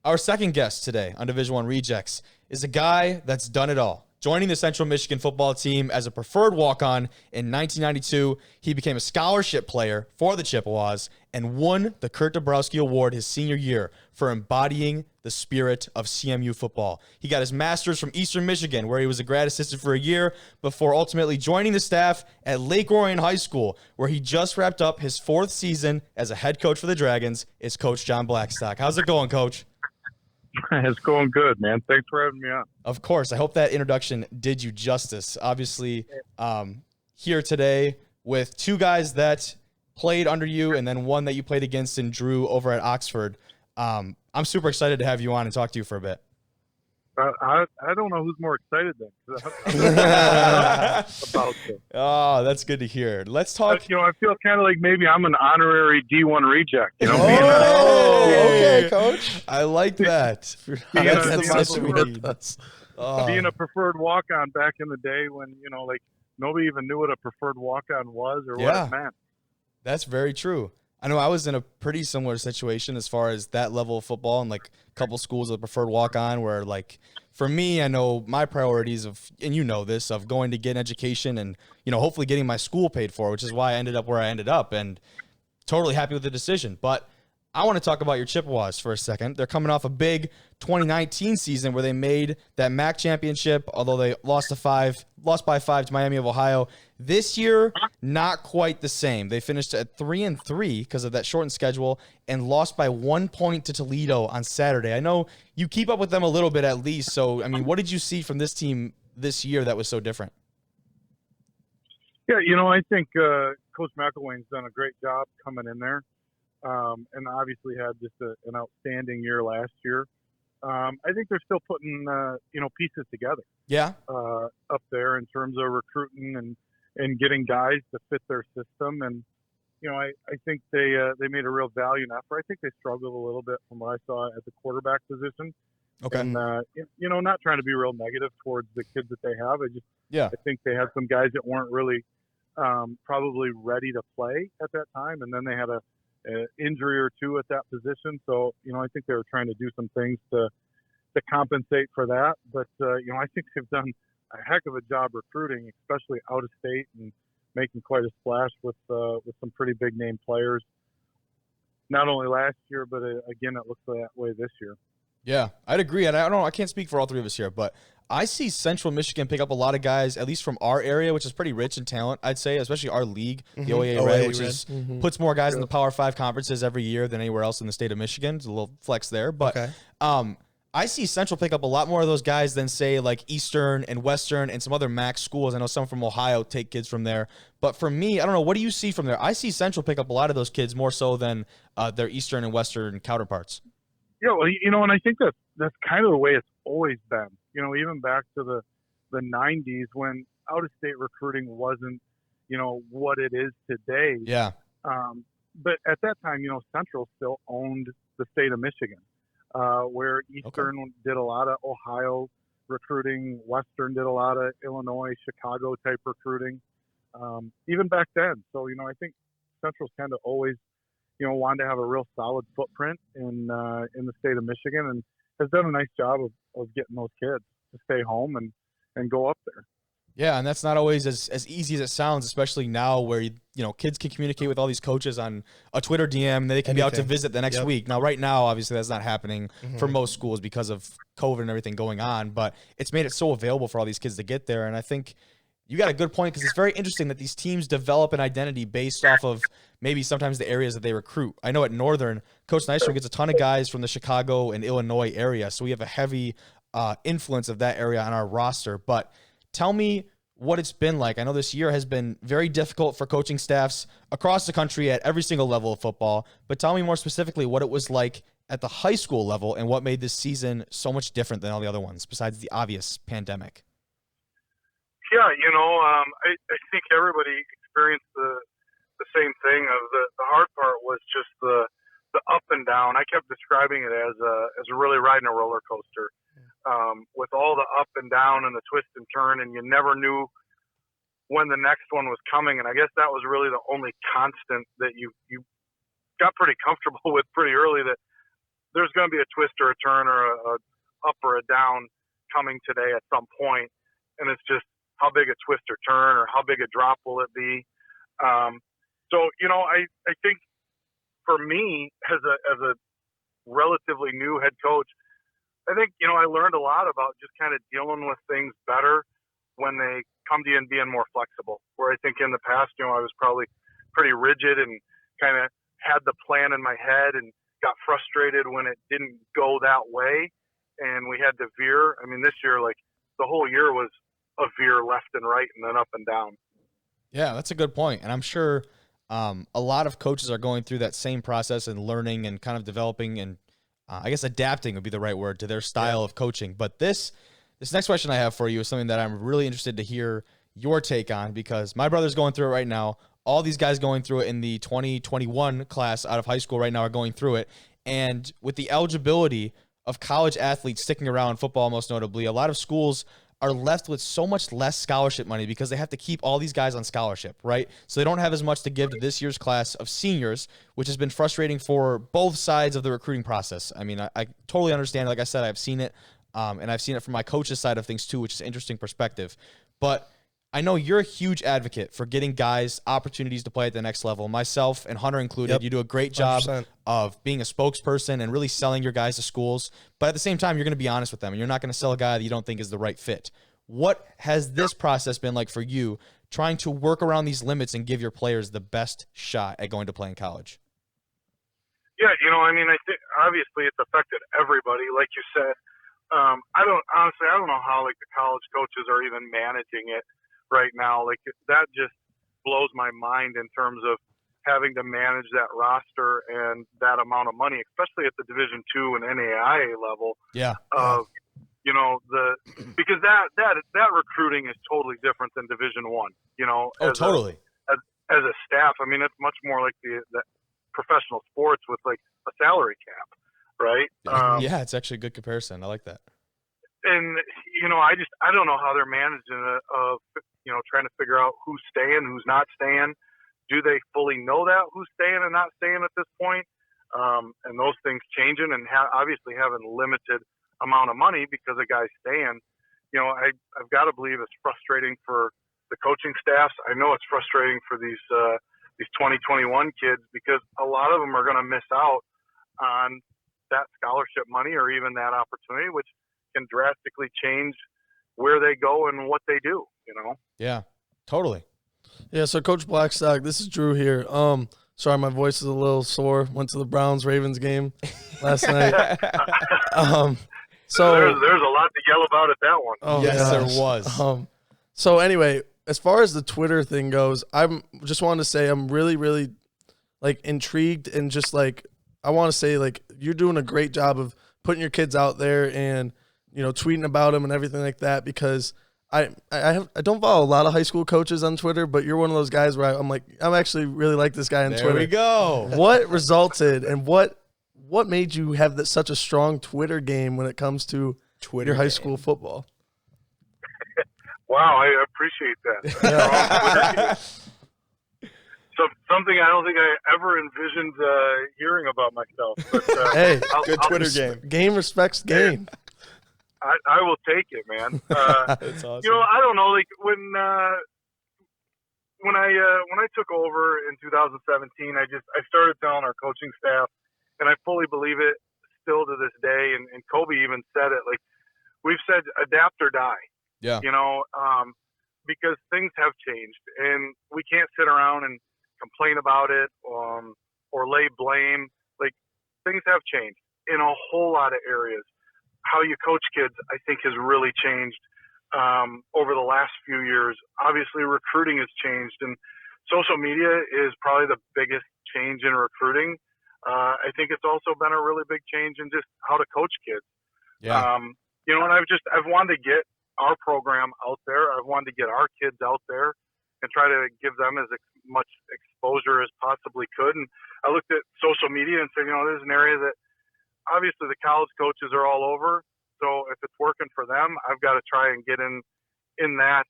Our second guest today on Division I Rejects is a guy that's done it all. Joining the Central Michigan football team as a preferred walk-on in 1992, he became a scholarship player for the Chippewas and won the Kurt Dabrowski Award his senior year for embodying the spirit of CMU football. He got his master's from Eastern Michigan, where he was a grad assistant for a year before ultimately joining the staff at Lake Orion High School, where he just wrapped up his 4th season as a head coach for the Dragons. It's Coach John Blackstock. How's it going, Coach? It's going good, man. Thanks for having me on. Of course. I hope that introduction did you justice. Obviously, here today with 2 guys that played under you and then one that you played against in Drew over at Oxford. I'm super excited to have you on and talk to you for a bit. I don't know who's more excited than about this. Oh, that's good to hear. Let's talk. I feel kind of like maybe I'm an honorary D1 reject. Okay, Coach. I like that. Being a preferred walk-on back in the day when nobody even knew what a preferred walk-on was or what it meant. That's very true. I know I was in a pretty similar situation as far as that level of football and like a couple schools of preferred walk-on where like for me, I know my priorities of going to get an education and, hopefully getting my school paid for, which is why I ended up where I ended up and totally happy with the decision. But I want to talk about your Chippewas for a second. They're coming off a big 2019 season where they made that MAC championship, although they lost by 5 to Miami of Ohio. This year, not quite the same. They finished at 3-3 because of that shortened schedule and lost by 1 point to Toledo on Saturday. I know you keep up with them a little bit at least. So, I mean, what did you see from this team this year that was so different? Yeah, I think Coach McElwain's done a great job coming in there. And obviously had just an outstanding year last year. I think they're still putting, pieces together. Yeah. Up there in terms of recruiting and getting guys to fit their system. And, I think they made a real valiant effort. I think they struggled a little bit from what I saw at the quarterback position. Okay. And, not trying to be real negative towards the kids that they have. I think they had some guys that weren't really probably ready to play at that time. And then they had an injury or two at that position. So, I think they were trying to do some things to compensate for that. But, I think they've done a heck of a job recruiting, especially out of state and making quite a splash with some pretty big name players. Not only last year, but again, it looks that way this year. Yeah, I'd agree. And I can't speak for all 3 of us here, but I see Central Michigan pick up a lot of guys, at least from our area, which is pretty rich in talent, I'd say, especially our league, the OAA Red, which puts more guys in the Power 5 conferences every year than anywhere else in the state of Michigan. It's a little flex there. But I see Central pick up a lot more of those guys than, say, like Eastern and Western and some other MAC schools. I know some from Ohio take kids from there. But for me, I don't know. What do you see from there? I see Central pick up a lot of those kids more so than their Eastern and Western counterparts. Yeah, well, and I think that's kind of the way it's always been. Even back to the 90s when out-of-state recruiting wasn't, what it is today. Yeah. But at that time, Central still owned the state of Michigan, where Eastern did a lot of Ohio recruiting, Western did a lot of Illinois, Chicago-type recruiting, even back then. So, I think Central's kind of always wanted to have a real solid footprint in the state of Michigan and has done a nice job of getting those kids to stay home and go up there. Yeah, and that's not always as easy as it sounds, especially now where kids can communicate with all these coaches on a Twitter DM and they can be out to visit the next week. Now, right now, obviously, that's not happening for most schools because of COVID and everything going on, but it's made it so available for all these kids to get there. And I think you got a good point, because it's very interesting that these teams develop an identity based off of maybe sometimes the areas that they recruit. I know at Northern, Coach Nystrom gets a ton of guys from the Chicago and Illinois area, so we have a heavy influence of that area on our roster. But tell me what it's been like. I know this year has been very difficult for coaching staffs across the country at every single level of football, but tell me more specifically what it was like at the high school level and what made this season so much different than all the other ones besides the obvious pandemic. Yeah, I think everybody experienced the same thing. Of the hard part was just the up and down. I kept describing it as a really riding a roller coaster, with all the up and down and the twist and turn, and you never knew when the next one was coming. And I guess that was really the only constant that you got pretty comfortable with pretty early, that there's going to be a twist or a turn or a up or a down coming today at some point, and it's just how big a twist or turn or how big a drop will it be. So I think for me as a relatively new head coach, I think I learned a lot about just kind of dealing with things better when they come to you and being more flexible. Where I think in the past, I was probably pretty rigid and kind of had the plan in my head and got frustrated when it didn't go that way, and we had to veer. I mean, this year, like the whole year was a veer left and right and then up and down. Yeah, that's a good point. And I'm sure a lot of coaches are going through that same process and learning and kind of developing and I guess adapting would be the right word to their style of coaching. But this next question I have for you is something that I'm really interested to hear your take on, because my brother's going through it right now. All these guys going through it in the 2021 class out of high school right now are going through it. And with the eligibility of college athletes sticking around in football, most notably, a lot of schools are left with so much less scholarship money because they have to keep all these guys on scholarship, right? So they don't have as much to give to this year's class of seniors, which has been frustrating for both sides of the recruiting process. I mean, I totally understand. Like I said, I've seen it, and I've seen it from my coach's side of things too, which is an interesting perspective. But I know you're a huge advocate for getting guys opportunities to play at the next level. Myself and Hunter included, Yep. you do a great job 100%. of being a spokesperson and really selling your guys to schools. But at the same time, you're going to be honest with them, and you're not going to sell a guy that you don't think is the right fit. What has this process been like for you, trying to work around these limits and give your players the best shot at going to play in college? Yeah, I think obviously it's affected everybody, like you said. I don't know how like the college coaches are even managing it right now. Like that just blows my mind in terms of having to manage that roster and that amount of money, especially at the Division II and NAIA level. Yeah. Because that recruiting is totally different than Division I. Totally. As a staff, I mean, it's much more like the professional sports with like a salary cap, right? Yeah, it's actually a good comparison. I like that. And I don't know how they're managing it. Trying to figure out who's staying, who's not staying. Do they fully know that who's staying and not staying at this point? And those things changing, and obviously having limited amount of money because a guy's staying. I've got to believe it's frustrating for the coaching staffs. I know it's frustrating for these 2021 kids, because a lot of them are going to miss out on that scholarship money or even that opportunity, which can drastically change where they go and what they do. Yeah, totally. Yeah, so Coach Blackstock, this is Drew here. Sorry, my voice is a little sore. Went to the Browns-Ravens game last night. So there's a lot to yell about at that one. Oh, yes, gosh. there was. So anyway, as far as the Twitter thing goes, I'm just wanted to say I'm really, really like intrigued, and just like I want to say like you're doing a great job of putting your kids out there and tweeting about them and everything like that, because I don't follow a lot of high school coaches on Twitter, but you're one of those guys where I'm like, I'm actually really like this guy on Twitter. There we go. What resulted and what made you have such a strong Twitter game when it comes to your high school football? Wow, I appreciate that. So something I don't think I ever envisioned hearing about myself. But, hey, good Twitter game. Game respects game. I will take it, man. That's awesome. I don't know. Like when I took over in 2017, I started telling our coaching staff, and I fully believe it still to this day. And Kobe even said it. Like we've said, adapt or die. Yeah. because things have changed, and we can't sit around and complain about it or lay blame. Like, things have changed in a whole lot of areas. How you coach kids, I think, has really changed over the last few years. Obviously, recruiting has changed, and social media is probably the biggest change in recruiting. I think it's also been a really big change in just how to coach kids. Yeah. And I've wanted to get our program out there. I've wanted to get our kids out there and try to give them as much exposure as possibly could. And I looked at social media and said, there's an area that obviously the college coaches are all over. So if it's working for them, I've got to try and get in that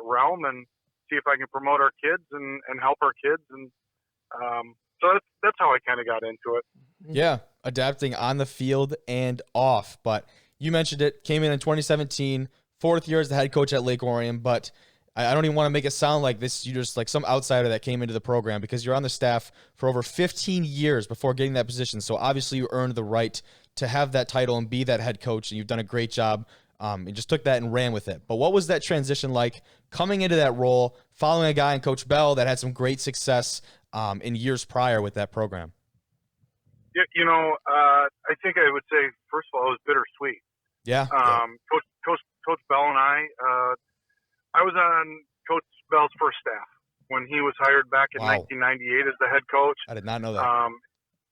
realm and see if I can promote our kids and help our kids. And so that's how I kind of got into it. Yeah, adapting on the field and off. But you mentioned it, came in 2017, fourth year as the head coach at Lake Orion, but I don't even want to make it sound like this. You're just like some outsider that came into the program, because you're on the staff for over 15 years before getting that position. So obviously you earned the right to have that title and be that head coach, and you've done a great job. You just took that and ran with it. But what was that transition like coming into that role, following a guy in Coach Bell that had some great success in years prior with that program? Yeah, I think I would say, first of all, it was bittersweet. Yeah. Coach Bell and I was on Coach Bell's first staff when he was hired back in 1998 as the head coach. I did not know that.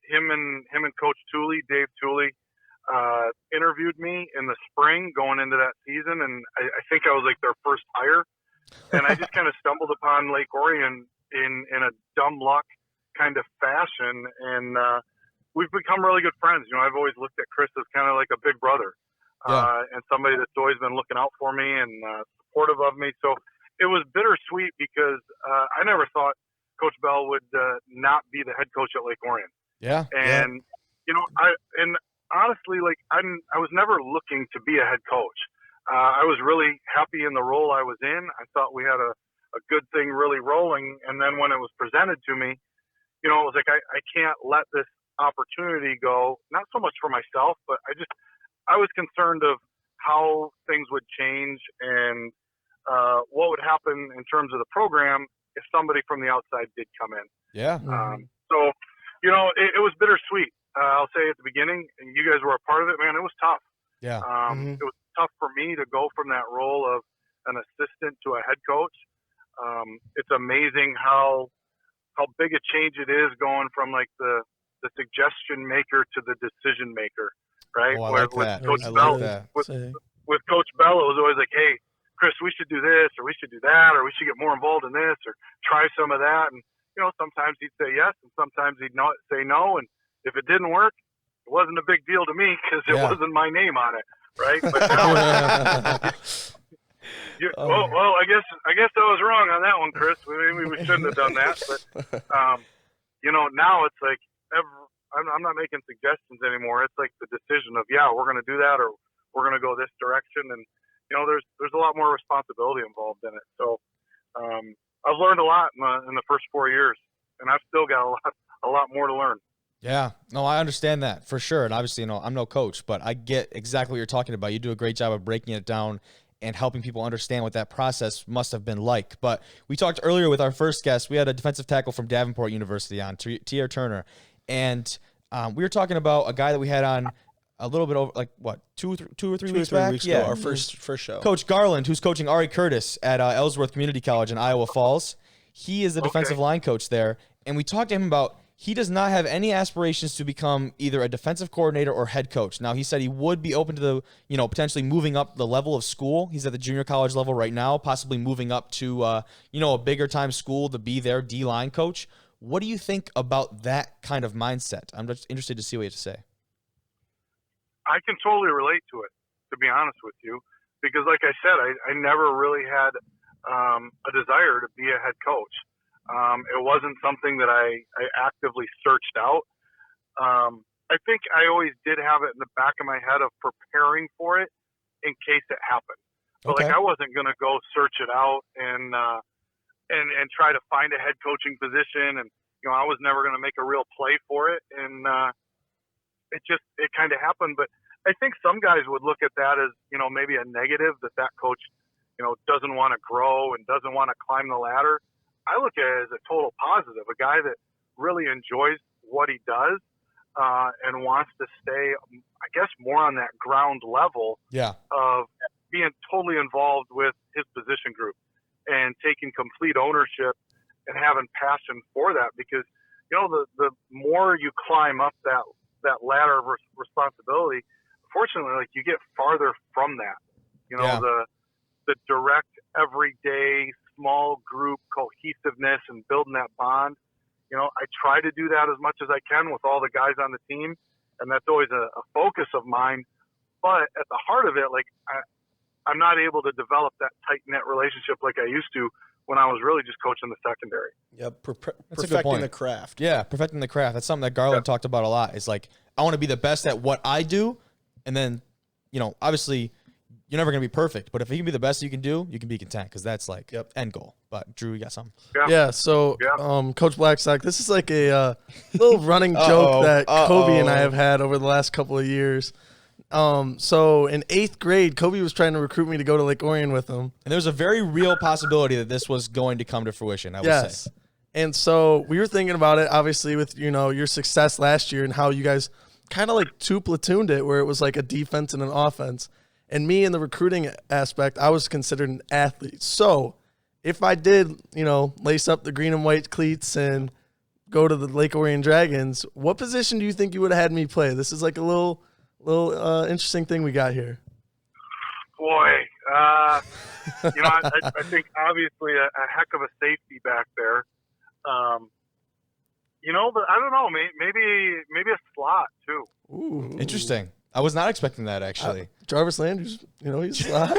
Him and Coach Tooley, Dave Tooley, interviewed me in the spring going into that season, and I think I was like their first hire. And I just kind of stumbled upon Lake Orion in a dumb luck kind of fashion, and we've become really good friends. I've always looked at Chris as kind of like a big brother, and somebody that's always been looking out for me and supportive of me. So it was bittersweet because I never thought Coach Bell would not be the head coach at Lake Orion. Yeah. And honestly, like I was never looking to be a head coach. I was really happy in the role I was in. I thought we had a good thing really rolling. And then when it was presented to me, it was like, I can't let this opportunity go, not so much for myself, but I was concerned of how things would change and what would happen in terms of the program if somebody from the outside did come in. Yeah. So, it was bittersweet. I'll say at the beginning, and you guys were a part of it, man, it was tough. Yeah. It was tough for me to go from that role of an assistant to a head coach. It's amazing how big a change it is going from like the suggestion maker to the decision maker, right? Oh, I like with that. Coach I Bell, like that. with Coach Bell, it was always like, hey, Chris, we should do this, or we should do that, or we should get more involved in this, or try some of that. And sometimes he'd say yes, and sometimes he'd say no. And if it didn't work, it wasn't a big deal to me because it wasn't my name on it, right? But now, well, I guess I was wrong on that one, Chris. Maybe we shouldn't have done that. But now it's like I'm not making suggestions anymore. It's like the decision of we're going to do that, or we're going to go this direction, and there's a lot more responsibility involved in it. So I've learned a lot in the first 4 years, and I've still got a lot more to learn. Yeah, no, I understand that for sure. And obviously, I'm no coach, but I get exactly what you're talking about. You do a great job of breaking it down and helping people understand what that process must have been like. But we talked earlier with our first guest. We had a defensive tackle from Davenport University on, Tierre Turner. And we were talking about a guy that we had on a little bit over, like, what, two or three weeks back? Ago, our first show. Coach Garland, who's coaching Ari Curtis at Ellsworth Community College in Iowa Falls. He is the defensive line coach there. And we talked to him about he does not have any aspirations to become either a defensive coordinator or head coach. Now, he said he would be open to the, potentially moving up the level of school. He's at the junior college level right now, possibly moving up to, a bigger time school to be their D-line coach. What do you think about that kind of mindset? I'm just interested to see what you have to say. I can totally relate to it, to be honest with you, because like I said, I never really had a desire to be a head coach. It wasn't something that I actively searched out. I think I always did have it in the back of my head of preparing for it in case it happened. But I wasn't going to go search it out and try to find a head coaching position. And, I was never going to make a real play for it. And it kind of happened. But I think some guys would look at that as, maybe a negative that coach, doesn't want to grow and doesn't want to climb the ladder. I look at it as a total positive, a guy that really enjoys what he does and wants to stay, I guess, more on that ground level of being totally involved with his position group and taking complete ownership and having passion for that. Because, the more you climb up that ladder of responsibility, fortunately, like, you get farther from that. The direct, everyday, small group cohesiveness and building that bond. I try to do that as much as I can with all the guys on the team, and that's always a focus of mine. But at the heart of it, like, I'm not able to develop that tight-knit relationship like I used to when I was really just coaching the secondary. Yep, perfecting the craft. Yeah, perfecting the craft. That's something that Garland talked about a lot. It's like, I want to be the best at what I do, and then, obviously, you're never going to be perfect. But if you can be the best you can do, you can be content, because that's like end goal. But, Drew, you got something? Yeah, so Coach Blackstock, this is like a little running joke that Kobe and I have had over the last couple of years. So in 8th grade, Kobe was trying to recruit me to go to Lake Orion with him. And there's a very real possibility that this was going to come to fruition, I would say. And so we were thinking about it, obviously, with, your success last year and how you guys kind of like two platooned it, where it was like a defense and an offense. And me, in the recruiting aspect, I was considered an athlete. So if I did, lace up the green and white cleats and go to the Lake Orion Dragons, what position do you think you would have had me play? This is like a little interesting thing we got here. Boy, I think obviously a heck of a safety back there. But I don't know, maybe a slot too. Ooh, interesting. I was not expecting that, actually. Jarvis Landry's, he's a slot.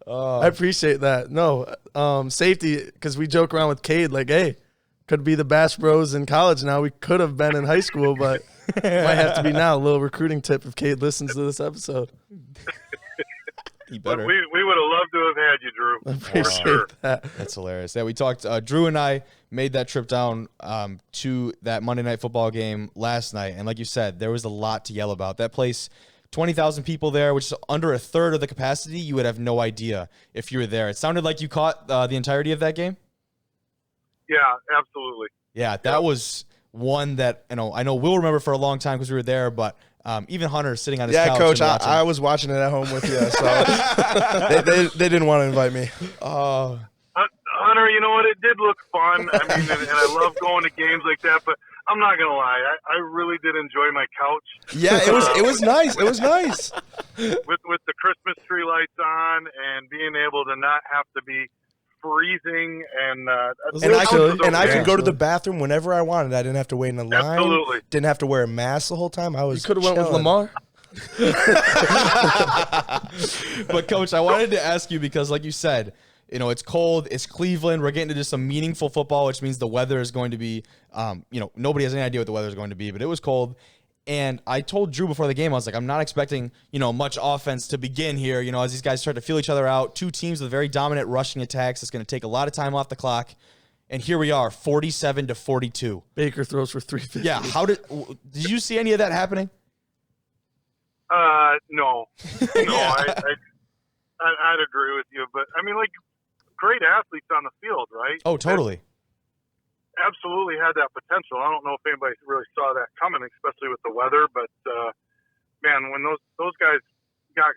I appreciate that. No, safety, because we joke around with Cade, like, hey, could be the Bass Bros in college now. We could have been in high school, but might have to be now. A little recruiting tip if Cade listens to this episode. He better. We would have loved to have had you, Drew. I appreciate that. That's hilarious. Yeah, we talked. Drew and I made that trip down to that Monday Night Football game last night, and like you said, there was a lot to yell about. That place, 20,000 people there, which is under a third of the capacity. You would have no idea if you were there. It sounded like you caught the entirety of that game. Yeah, absolutely. Yeah, that was one that I know we'll remember for a long time because we were there, but. Even Hunter sitting on his couch. Yeah, Coach, I was watching it at home with you, so they didn't want to invite me. Hunter, you know what? It did look fun. I mean, and I love going to games like that, but I'm not gonna lie, I really did enjoy my couch. Yeah, it was nice. It was nice with the Christmas tree lights on and being able to not have to be freezing and I could go to the bathroom whenever I wanted. I didn't have to wait in a line. Absolutely. Didn't have to wear a mask the whole time. You could have went with Lamar. But Coach, I wanted to ask you because, like you said, it's cold. It's Cleveland. We're getting to just some meaningful football, which means the weather is going to be, nobody has any idea what the weather is going to be, but it was cold. And I told Drew before the game, I was like, I'm not expecting, much offense to begin here. As these guys start to feel each other out, two teams with very dominant rushing attacks. It's going to take a lot of time off the clock. And here we are, 47-42. Baker throws for 350. Yeah. Did you see any of that happening? No. I'd agree with you. But, I mean, like, great athletes on the field, right? Oh, totally. Absolutely had that potential. I don't know if anybody really saw that coming, especially with the weather. But man, when those guys got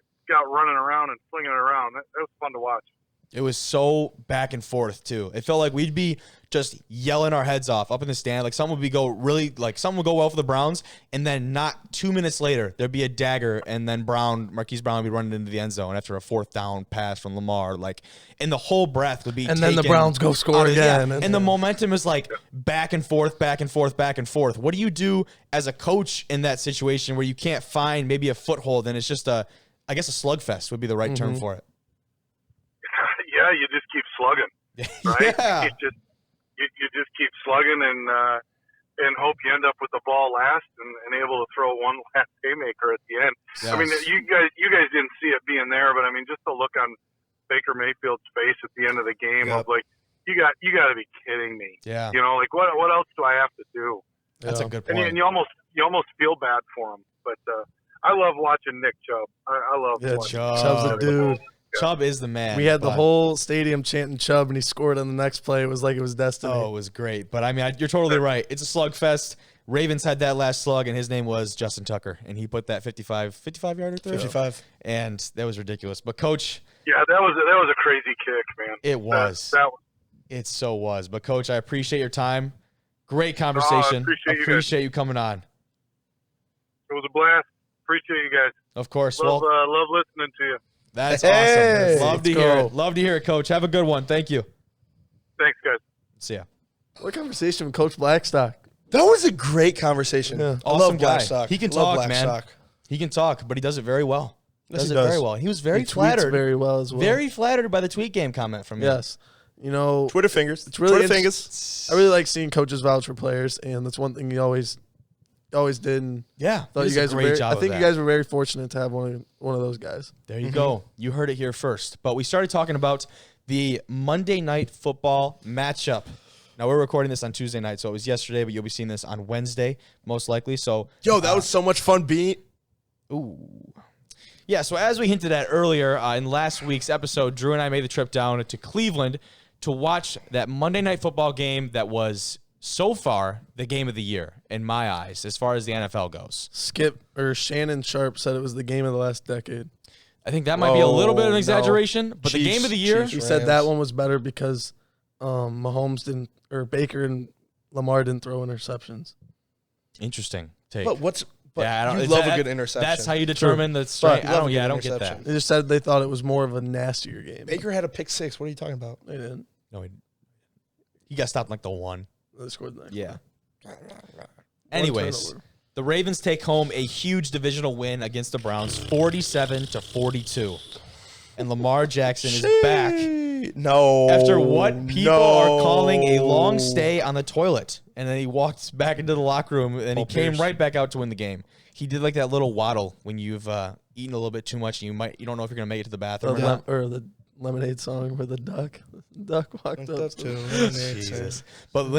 running around and flinging it around, that was fun to watch. It was so back and forth too. It felt like we'd be just yelling our heads off up in the stand. Like something would go well for the Browns, and then not 2 minutes later there'd be a dagger, and then Marquise Brown would be running into the end zone after a 4th down pass from Lamar. And the whole breath would be. And then the Browns go score again. Yeah. And the momentum is like back and forth, back and forth, back and forth. What do you do as a coach in that situation where you can't find maybe a foothold, and it's just a slugfest would be the right term for it. Yeah, you just keep slugging, right? Yeah. You just keep slugging and hope you end up with the ball last and able to throw one last haymaker at the end. Yes. I mean, you guys didn't see it being there, but I mean, just the look on Baker Mayfield's face at the end of the game of like, you got to be kidding me. Yeah. Like what else do I have to do? That's a good point. And you almost feel bad for him, but I love watching Nick Chubb. I love watching Chubb's a dude. Chubb is the man. We had the whole stadium chanting Chubb, and he scored on the next play. It was like it was destiny. Oh, it was great. But, I mean, you're totally right. It's a slugfest. Ravens had that last slug, and his name was Justin Tucker, and he put that 55-yarder through. 55. And that was ridiculous. But, Coach. Yeah, that was a crazy kick, man. It was. It so was. But, Coach, I appreciate your time. Great conversation. Appreciate you coming on. It was a blast. Appreciate you guys. Of course. Love listening to you. That's awesome. Love to hear it. Love to hear it, Coach. Have a good one. Thank you. Thanks, guys. See ya. What conversation with Coach Blackstock? That was a great conversation. Yeah. I love Blackstock. He can talk, man. He can talk, but he does it very well. Does it very well. He was very flattered. Very well as well. Very flattered by the tweet game comment from you. Yes. You know, Twitter fingers. It's really Twitter fingers. I really like seeing coaches vouch for players, and that's one thing he always did. And yeah, thought you guys were very, I think you guys were very fortunate to have one of those guys. There you go. You heard it here first. But we started talking about the Monday Night Football matchup. Now, we're recording this on Tuesday night, so it was yesterday, but you'll be seeing this on Wednesday, most likely. So, that was so much fun Ooh. Yeah, so as we hinted at earlier in last week's episode, Drew and I made the trip down to Cleveland to watch that Monday Night Football game that was so far the game of the year, in my eyes, as far as the NFL goes. Shannon Sharp said it was the game of the last decade. I think that might be a little bit of an exaggeration, but the game of the year. He said that one was better because Baker and Lamar didn't throw interceptions. Interesting take. But you love a good interception. That's how you determine the strength. I don't get that. They just said they thought it was more of a nastier game. Baker had a pick six. What are you talking about? They didn't. No, he got stopped like the one. They scored the next one. Anyways, the Ravens take home a huge divisional win against the Browns, 47-42. And Lamar Jackson is back. No. After what people are calling a long stay on the toilet. And then he walked back into the locker room, and he came right back out to win the game. He did like that little waddle when you've eaten a little bit too much and you don't know if you're going to make it to the bathroom or the Lemonade song where the duck walked up to. Jesus. But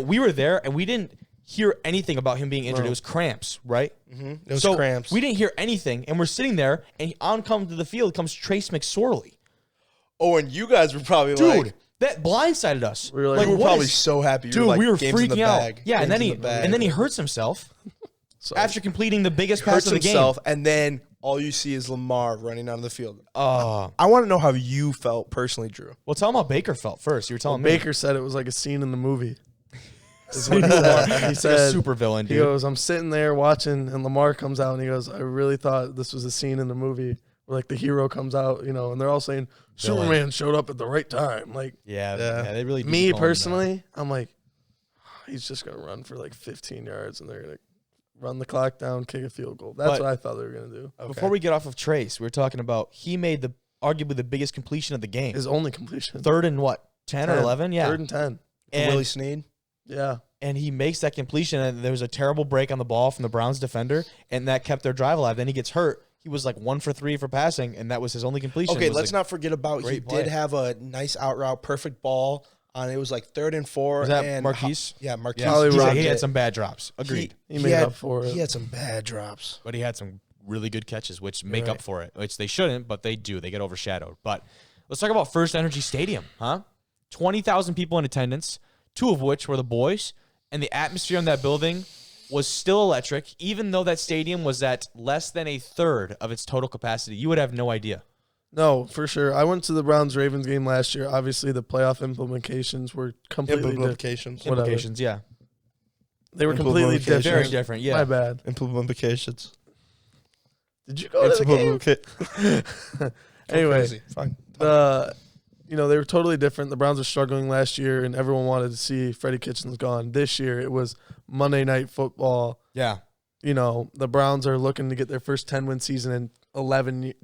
we were there, and we didn't hear anything about him being injured. It was cramps, right? Mm-hmm. It was cramps. We didn't hear anything, and we're sitting there, and on comes to the field comes Trace McSorley. Oh, and you guys were probably dude, that blindsided us. We were probably so happy. Dude, we were freaking out. Yeah, and then he hurts himself after completing the biggest pass of the game. And then all you see is Lamar running out of the field. I want to know how you felt personally, Drew. Well, tell him how Baker felt first. You were telling me. Baker said it was like a scene in the movie. He said, super villain, dude. He goes, I'm sitting there watching, and Lamar comes out, and he goes, I really thought this was a scene in the movie where, like, the hero comes out, and they're all saying, Superman showed up at the right time. Like, yeah, they really. Me personally, I'm like, he's just gonna run for like 15 yards, and they're gonna run the clock down, kick a field goal. That's what I thought they were gonna do. Okay. Before we get off of Trace, we were talking about he made arguably the biggest completion of the game. His only completion. 3rd and what? 10 or 11? Yeah. 3rd and 10. And Willie Snead. Yeah. And he makes that completion, and there was a terrible break on the ball from the Browns defender, and that kept their drive alive. Then he gets hurt. He was like 1 for 3 for passing, and that was his only completion. Okay, let's not forget about he did have a nice out route, perfect ball on. It was like 3rd and 4. Was that Marquise? Marquise. Yeah, he had some bad drops. Agreed. He made up for it. He had some bad drops, but he had some really good catches, which make up for it. Which they shouldn't, but they do. They get overshadowed. But let's talk about First Energy Stadium, huh? 20,000 people in attendance, 2 of which were the boys, and the atmosphere in that building was still electric, even though that stadium was at less than a third of its total capacity. You would have no idea. No, for sure. I went to the Browns-Ravens game last year. Obviously, the playoff implications were completely Implications, yeah. They were completely different. Very different, yeah. My bad. Implications. Did you go to the game? Anyway, fine. They were totally different. The Browns were struggling last year, and everyone wanted to see Freddie Kitchens gone. This year, it was Monday Night Football. Yeah. The Browns are looking to get their first 10-win season in 11,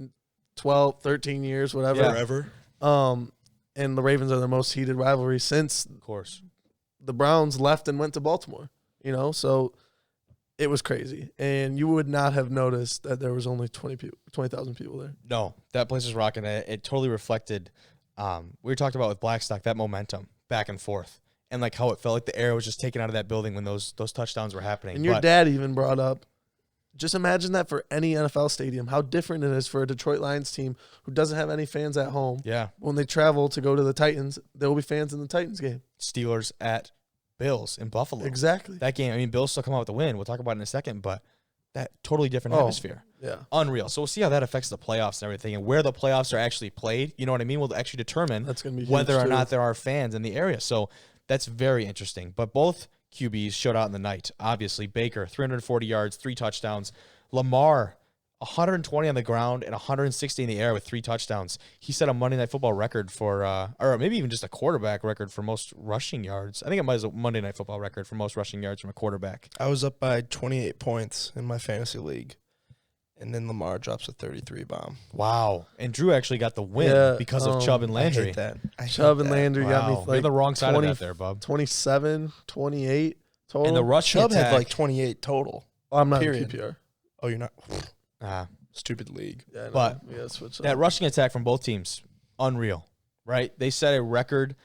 12, 13 years, whatever. Yeah. Forever. And the Ravens are the most heated rivalry since, of course, the Browns left and went to Baltimore. So it was crazy. And you would not have noticed that there was only 20,000 people there. No, that place was rocking. It totally reflected we talked about with Blackstock, that momentum back and forth, and like how it felt like the air was just taken out of that building when those touchdowns were happening. And your dad even brought up Just imagine that for any NFL stadium, how different it is for a Detroit Lions team who doesn't have any fans at home. Yeah. When they travel to go to the Titans, there will be fans in the Titans game. Steelers at Bills in Buffalo. Exactly. That game, I mean, Bills still come out with the win. We'll talk about it in a second, but that totally different atmosphere. Yeah. Unreal. So we'll see how that affects the playoffs and everything, and where the playoffs are actually played. You know what I mean? Will actually determine That's gonna be whether huge or not too. there are fans in the area. So that's very interesting. But both QBs showed out in the night. Obviously, Baker, 340 yards, 3 touchdowns. Lamar, 120 on the ground and 160 in the air with 3 touchdowns. He set a Monday Night Football record for, or maybe even just a quarterback record for most rushing yards. I think it might be a Monday Night Football record for most rushing yards from a quarterback. I was up by 28 points in my fantasy league, and then Lamar drops a 33 bomb. Wow. And Drew actually got the win because of Chubb and Landry. I hate that. Chubb and Landry got me Wow. like You're the wrong side of that there, bub. 27, 28 total. And the rushing Chubb attack. had like 28 total. Oh, I'm not period. in PPR. Oh, you're not? Ah. Stupid league. Yeah, I know. But We gotta switch that up. rushing attack from both teams, unreal, right? They set a record,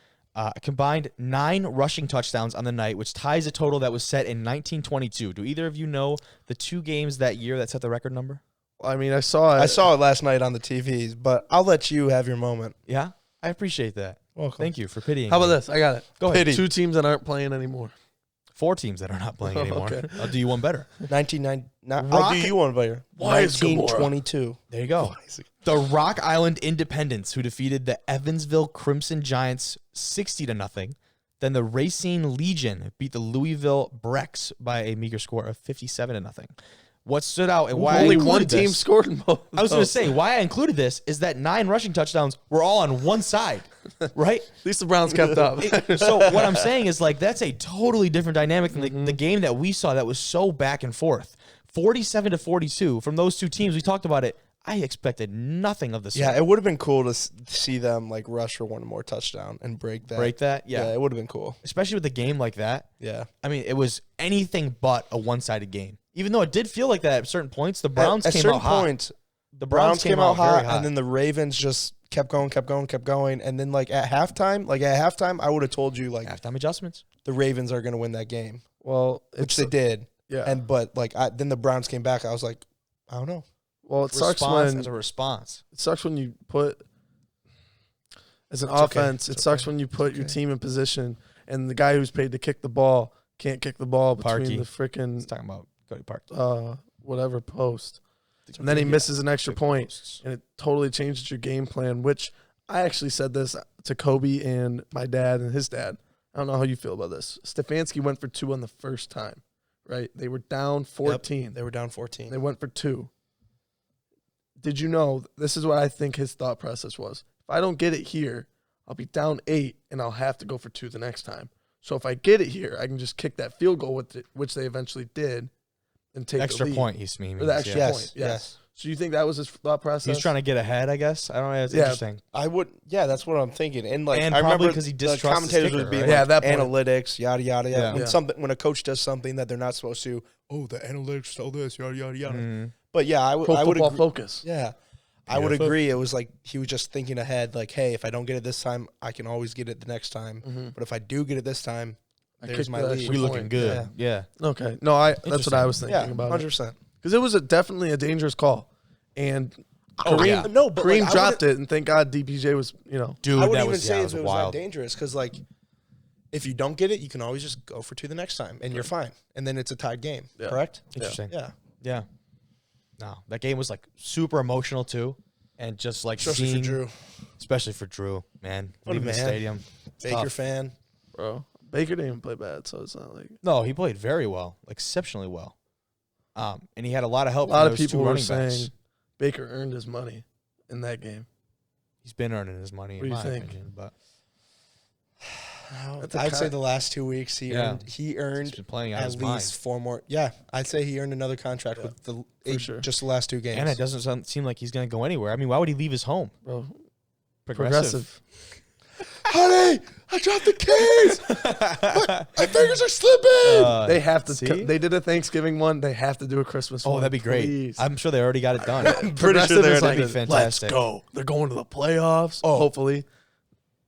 combined 9 rushing touchdowns on the night, which ties a total that was set in 1922. Do either of you know the 2 games that year that set the record number? I mean, I saw it. I saw it last night on the TVs, but I'll let you have your moment. Yeah, I appreciate that. Welcome. Thank you for pitying How about me. this? I got it. Go ahead. Pity. 2 teams that aren't playing anymore. 4 teams that are not playing anymore. Okay. I'll do you one better. 1990. I'll Rock- do you one better. Why is Gamora? 1922. There you go. The Rock Island Independents, who defeated the Evansville Crimson Giants 60-0. Then the Racine Legion beat the Louisville Brex by a meager score of 57-0, What stood out and why Only I one included team this, scored in both. I was going to say, why I included this is that 9 rushing touchdowns were all on one side, right? At least the Browns kept up. So what I'm saying is, like, that's a totally different dynamic than the game that we saw that was so back and forth. 47-42 from those 2 teams. We talked about it. I expected nothing of this. Yeah, it would have been cool to see them like rush for one more touchdown and break that. Break that? Yeah. it would have been cool. Especially with a game like that. Yeah. I mean, it was anything but a one-sided game. Even though it did feel like that at certain points, the Browns at came certain out hot. points, The Browns came out very hot, and then the Ravens just kept going, and then like at halftime, I would have told you like halftime adjustments. the Ravens are going to win that game, Well, which they did. Yeah. But then the Browns came back. I was like, I don't know. Well, it sucks As a response. it sucks when you put as an It's okay. offense. It's It sucks okay. when you put your okay. team in position and the guy who's paid to kick the ball can't kick the ball between Parkey. the freaking Let's talk about Cody Park. whatever post, and then he misses an extra point, and it totally changes your game plan. Which I actually said this to Kobe and my dad and his dad. I don't know how you feel about this. Stefanski went for 2 on the first time, right? They were down 14. Yep, they were down 14. They went for 2. Did you know, this is what I think his thought process was. If I don't get it here, I'll be down 8, and I'll have to go for 2 the next time. So if I get it here, I can just kick that field goal, with it, which they eventually did, and take Extra the lead. point, he's meaning. Or the extra Yes, point, yes. So you think that was his thought process? He's trying to get ahead, I guess. I don't know. It's Yeah. interesting. I would, yeah, that's what I'm thinking. And like, And I probably remember 'cause he the distrusts his commentators kicker, would be right? like, Yeah, at that point. analytics, yada yada yada. Yeah. When a coach does something that they're not supposed to, the analytics tell this, yada yada yada. Mhm. But yeah, I Pro would football agree. focus. Yeah, I would agree. It was like he was just thinking ahead. Like, hey, if I don't get it this time, I can always get it the next time. Mhm. But if I do get it this time, I there's kicked my the lead. extra We point. looking good. Yeah. Okay. No, that's what I was thinking Yeah, about 100%. Because it was definitely a dangerous call. And Kareem, yeah. No, but Kareem like, I dropped it, and thank God DPJ was, Dude, I wouldn't that even was, say yeah, if it was wild. that dangerous because, like, if you don't get it, you can always just go for 2 the next time, and you're fine. And then it's a tied game, Yeah. correct? Interesting. Yeah. Yeah. No, that game was like super emotional too, and just like Especially seeing, for Drew. especially for Drew, man, What a leaving the man. stadium. It's Baker tough. fan. bro. Baker didn't even play bad, so it's not like No, he played very well, exceptionally well. And he had a lot of help. a lot from of those people two were running saying backs. Baker earned his money in that game. He's been earning his money, What in do you my think? opinion. But That's a I'd say con- the last 2 weeks Yeah. he he's earned been playing out at his least mind. 4 more. Yeah, I'd say he earned another contract with sure. just the last 2 games. And it doesn't seem like he's going to go anywhere. I mean, why would he leave his home? Bro, Progressive. Honey, I dropped the keys. my fingers are slipping. they have to. see? They did a Thanksgiving one. They have to do a Christmas Oh, one. that'd be great. Please. I'm sure they already got it done. I'm pretty sure Progressive they're is That'd like, be let's fantastic. go. They're going to the playoffs. Oh. Hopefully.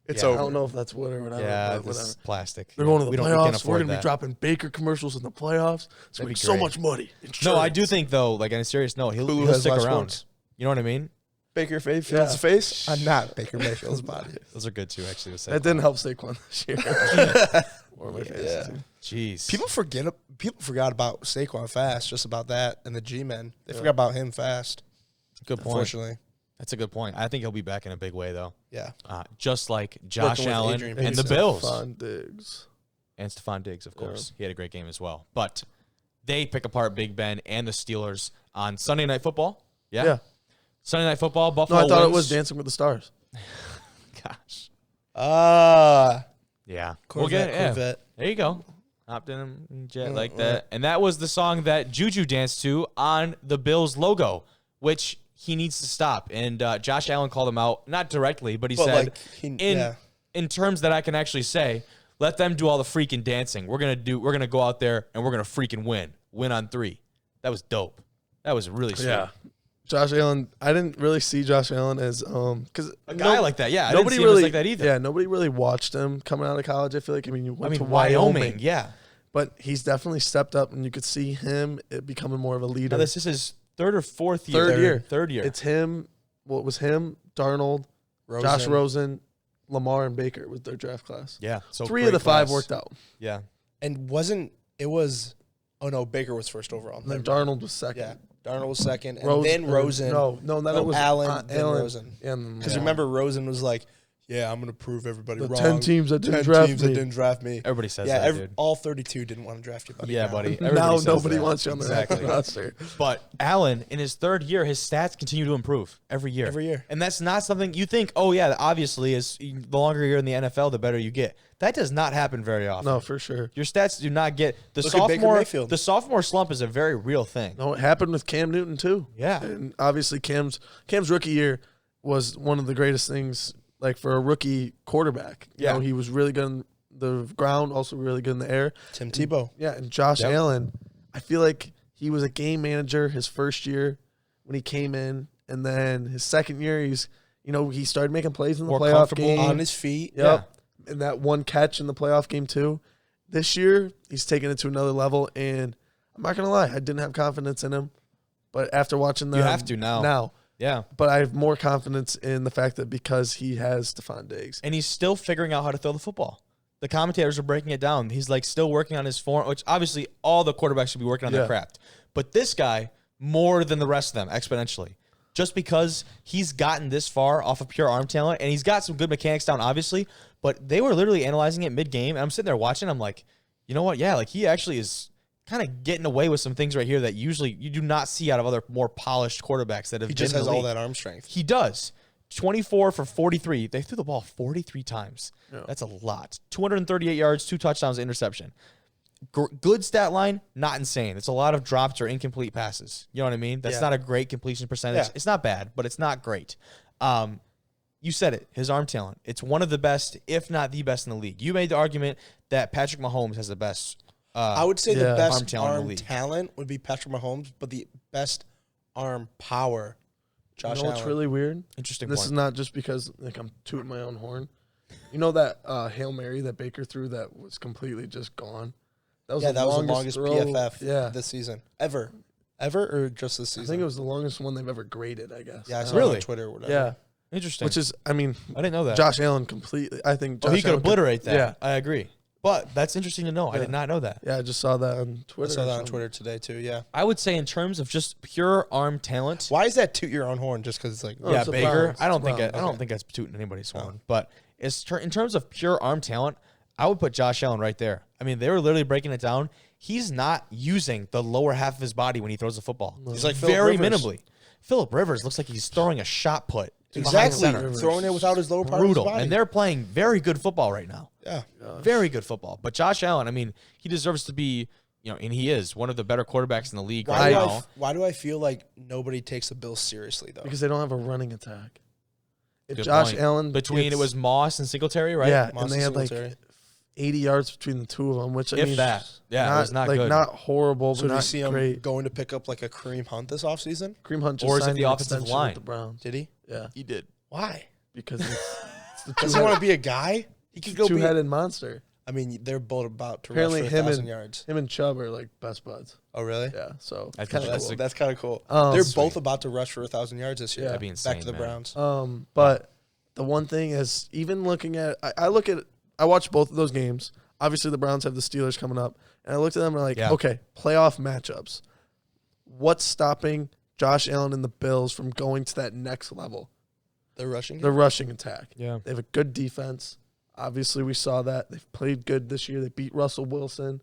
It's over. I don't know if that's wood or whatever. Yeah, but this whatever. is plastic. They're going to the playoffs. We're going going to be dropping Baker commercials in the playoffs. It's going to be so great. much money. No, I do think, though, like on a serious note, he'll stick around. Sports. You know what I mean? Baker Mayfield's face? Not Baker Mayfield's body. Those are good, too, actually. That didn't help Saquon this year. Or my face, Jeez. People forgot about Saquon fast, just about that, and the G-men. They forgot about him fast. Good point. Unfortunately. That's a good point. I think he'll be back in a big way, though. Yeah. Just like Josh Allen and the Bills. And Stephon Diggs, of course. He had a great game as well. But they pick apart Big Ben and the Steelers on Sunday Night Football. Yeah. Sunday Night Football, Buffalo wins. No, I thought wins. it was Dancing with the Stars. Gosh. Yeah. Corvette. There you go. Hopped in a jet like that. And that was the song that Juju danced to on the Bills logo, which he needs to stop. And Josh Allen called him out, not directly, but he said, in terms that I can actually say, let them do all the freaking dancing. We're gonna go out there and we're gonna freaking win on 3. That was dope. That was really sweet. Yeah. Josh Allen, I didn't really see Josh Allen as because a guy like that. Yeah, nobody I didn't see really him as like that either. Yeah, nobody really watched him coming out of college. I feel like you went to Wyoming. Yeah, but he's definitely stepped up, and you could see him becoming more of a leader. Now this is his third or fourth year. Third year. It's him. Well, it was him, Darnold, Josh Rosen, Lamar, and Baker with their draft class. Yeah, so 3 of the 5 worked out. Yeah, and oh no, Baker was first overall. And then Darnold was second. Yeah. Darnold was second, and then Rosen. It was Allen, then Rosen. Because remember, Rosen was like, "Yeah, I'm going to prove everybody wrong." 10 teams that didn't draft me. Everybody says that, dude. All 32 didn't want to draft you, buddy. Yeah, buddy. Now nobody wants you on the roster. But Allen, in his 3rd year, his stats continue to improve every year. And that's not something you think, oh, yeah, obviously, the longer you're in the NFL, the better you get. That does not happen very often. No, for sure. Your stats do not get the sophomore slump is a very real thing. No, it happened with Cam Newton too. Yeah. And obviously Cam's rookie year was one of the greatest things like for a rookie quarterback. You know, he was really good in the ground, also really good in the air. Tim Tebow. Yeah, and Josh Allen, I feel like he was a game manager his first year when he came in, and then his second year he started making plays in the playoff game on his feet. Yep. Yeah. And that one catch in the playoff game too. This year, he's taken it to another level, and I'm not gonna lie, I didn't have confidence in him, but after watching them, you have to now. Yeah, but I have more confidence in the fact that because he has Stephon Diggs, and he's still figuring out how to throw the football. The commentators are breaking it down. He's like still working on his form, which obviously all the quarterbacks should be working on their craft. But this guy more than the rest of them exponentially. Just because he's gotten this far off of pure arm talent, and he's got some good mechanics down, obviously, but they were literally analyzing it mid-game, and I'm sitting there watching, I'm like, you know what? Yeah, like he actually is kind of getting away with some things right here that usually you do not see out of other more polished quarterbacks that have been in the league. He just has all that arm strength. He does. 24 for 43. They threw the ball 43 times. Yeah. That's a lot. 238 yards, 2 touchdowns, interception. Good stat line, not insane. It's a lot of drops or incomplete passes. You know what I mean? That's not a great completion percentage. Yeah. It's not bad, but it's not great. You said it, his arm talent. It's one of the best, if not the best in the league. You made the argument that Patrick Mahomes has the best I would say the best arm talent would be Patrick Mahomes, but the best arm power, Josh Allen. You know what's really weird? Interesting This point. is not just because I'm tooting my own horn. You know that Hail Mary that Baker threw that was completely just gone? That was the longest PFF this season. Ever, or just this season? I think it was the longest one they've ever graded, I guess. Yeah, I saw it on Twitter or whatever. Yeah. Interesting. Which is, I didn't know that. Josh Allen completely, I think he could obliterate that. Yeah. I agree. But that's interesting to know. Yeah. I did not know that. Yeah, I just saw that on Twitter. I saw that on Twitter today, too, yeah. I would say in terms of just pure arm talent. Why is that toot your own horn? Just because it's like... Yeah, Baker. I don't think that's tooting anybody's horn. But in terms of pure arm talent, I would put Josh Allen right there. I mean, they were literally breaking it down. He's not using the lower half of his body when he throws the football. He's like very minimally. Phillip Rivers looks like he's throwing a shot put. Exactly. Throwing it without his lower part of his body. And they're playing very good football right now. Yeah. Very good football. But Josh Allen, I mean, he deserves to be, and he is one of the better quarterbacks in the league right now. Why do I feel like nobody takes the Bills seriously, though? Because they don't have a running attack. If Josh Allen... It was Moss and Singletary, right? Yeah, and they had like 80 yards between the two of them, which it was not good. Not horrible, but so not do you see great. him going to pick up like a Kareem Hunt this offseason? Kareem Hunt just or is it signed the an offensive extension line? with the Browns. Did he? Yeah. He did. Why? Because it's Does he want to be a guy? He could go be two-headed monster. I mean, they're both about to Apparently rush for 1,000 yards. Him and Chubb are like best buds. Oh, really? Yeah, so That's kind of cool. cool. That's kind of cool. They're They're both about to rush for 1,000 yards this year. That'd be insane, Back to the man. Browns. But the one thing is, even looking at, I watched both of those games. Obviously, the Browns have the Steelers coming up, and I looked at them and I'm like, okay, playoff matchups. What's stopping Josh Allen and the Bills from going to that next level? The rushing attack. Yeah. They have a good defense. Obviously, we saw that. They've played good this year. They beat Russell Wilson,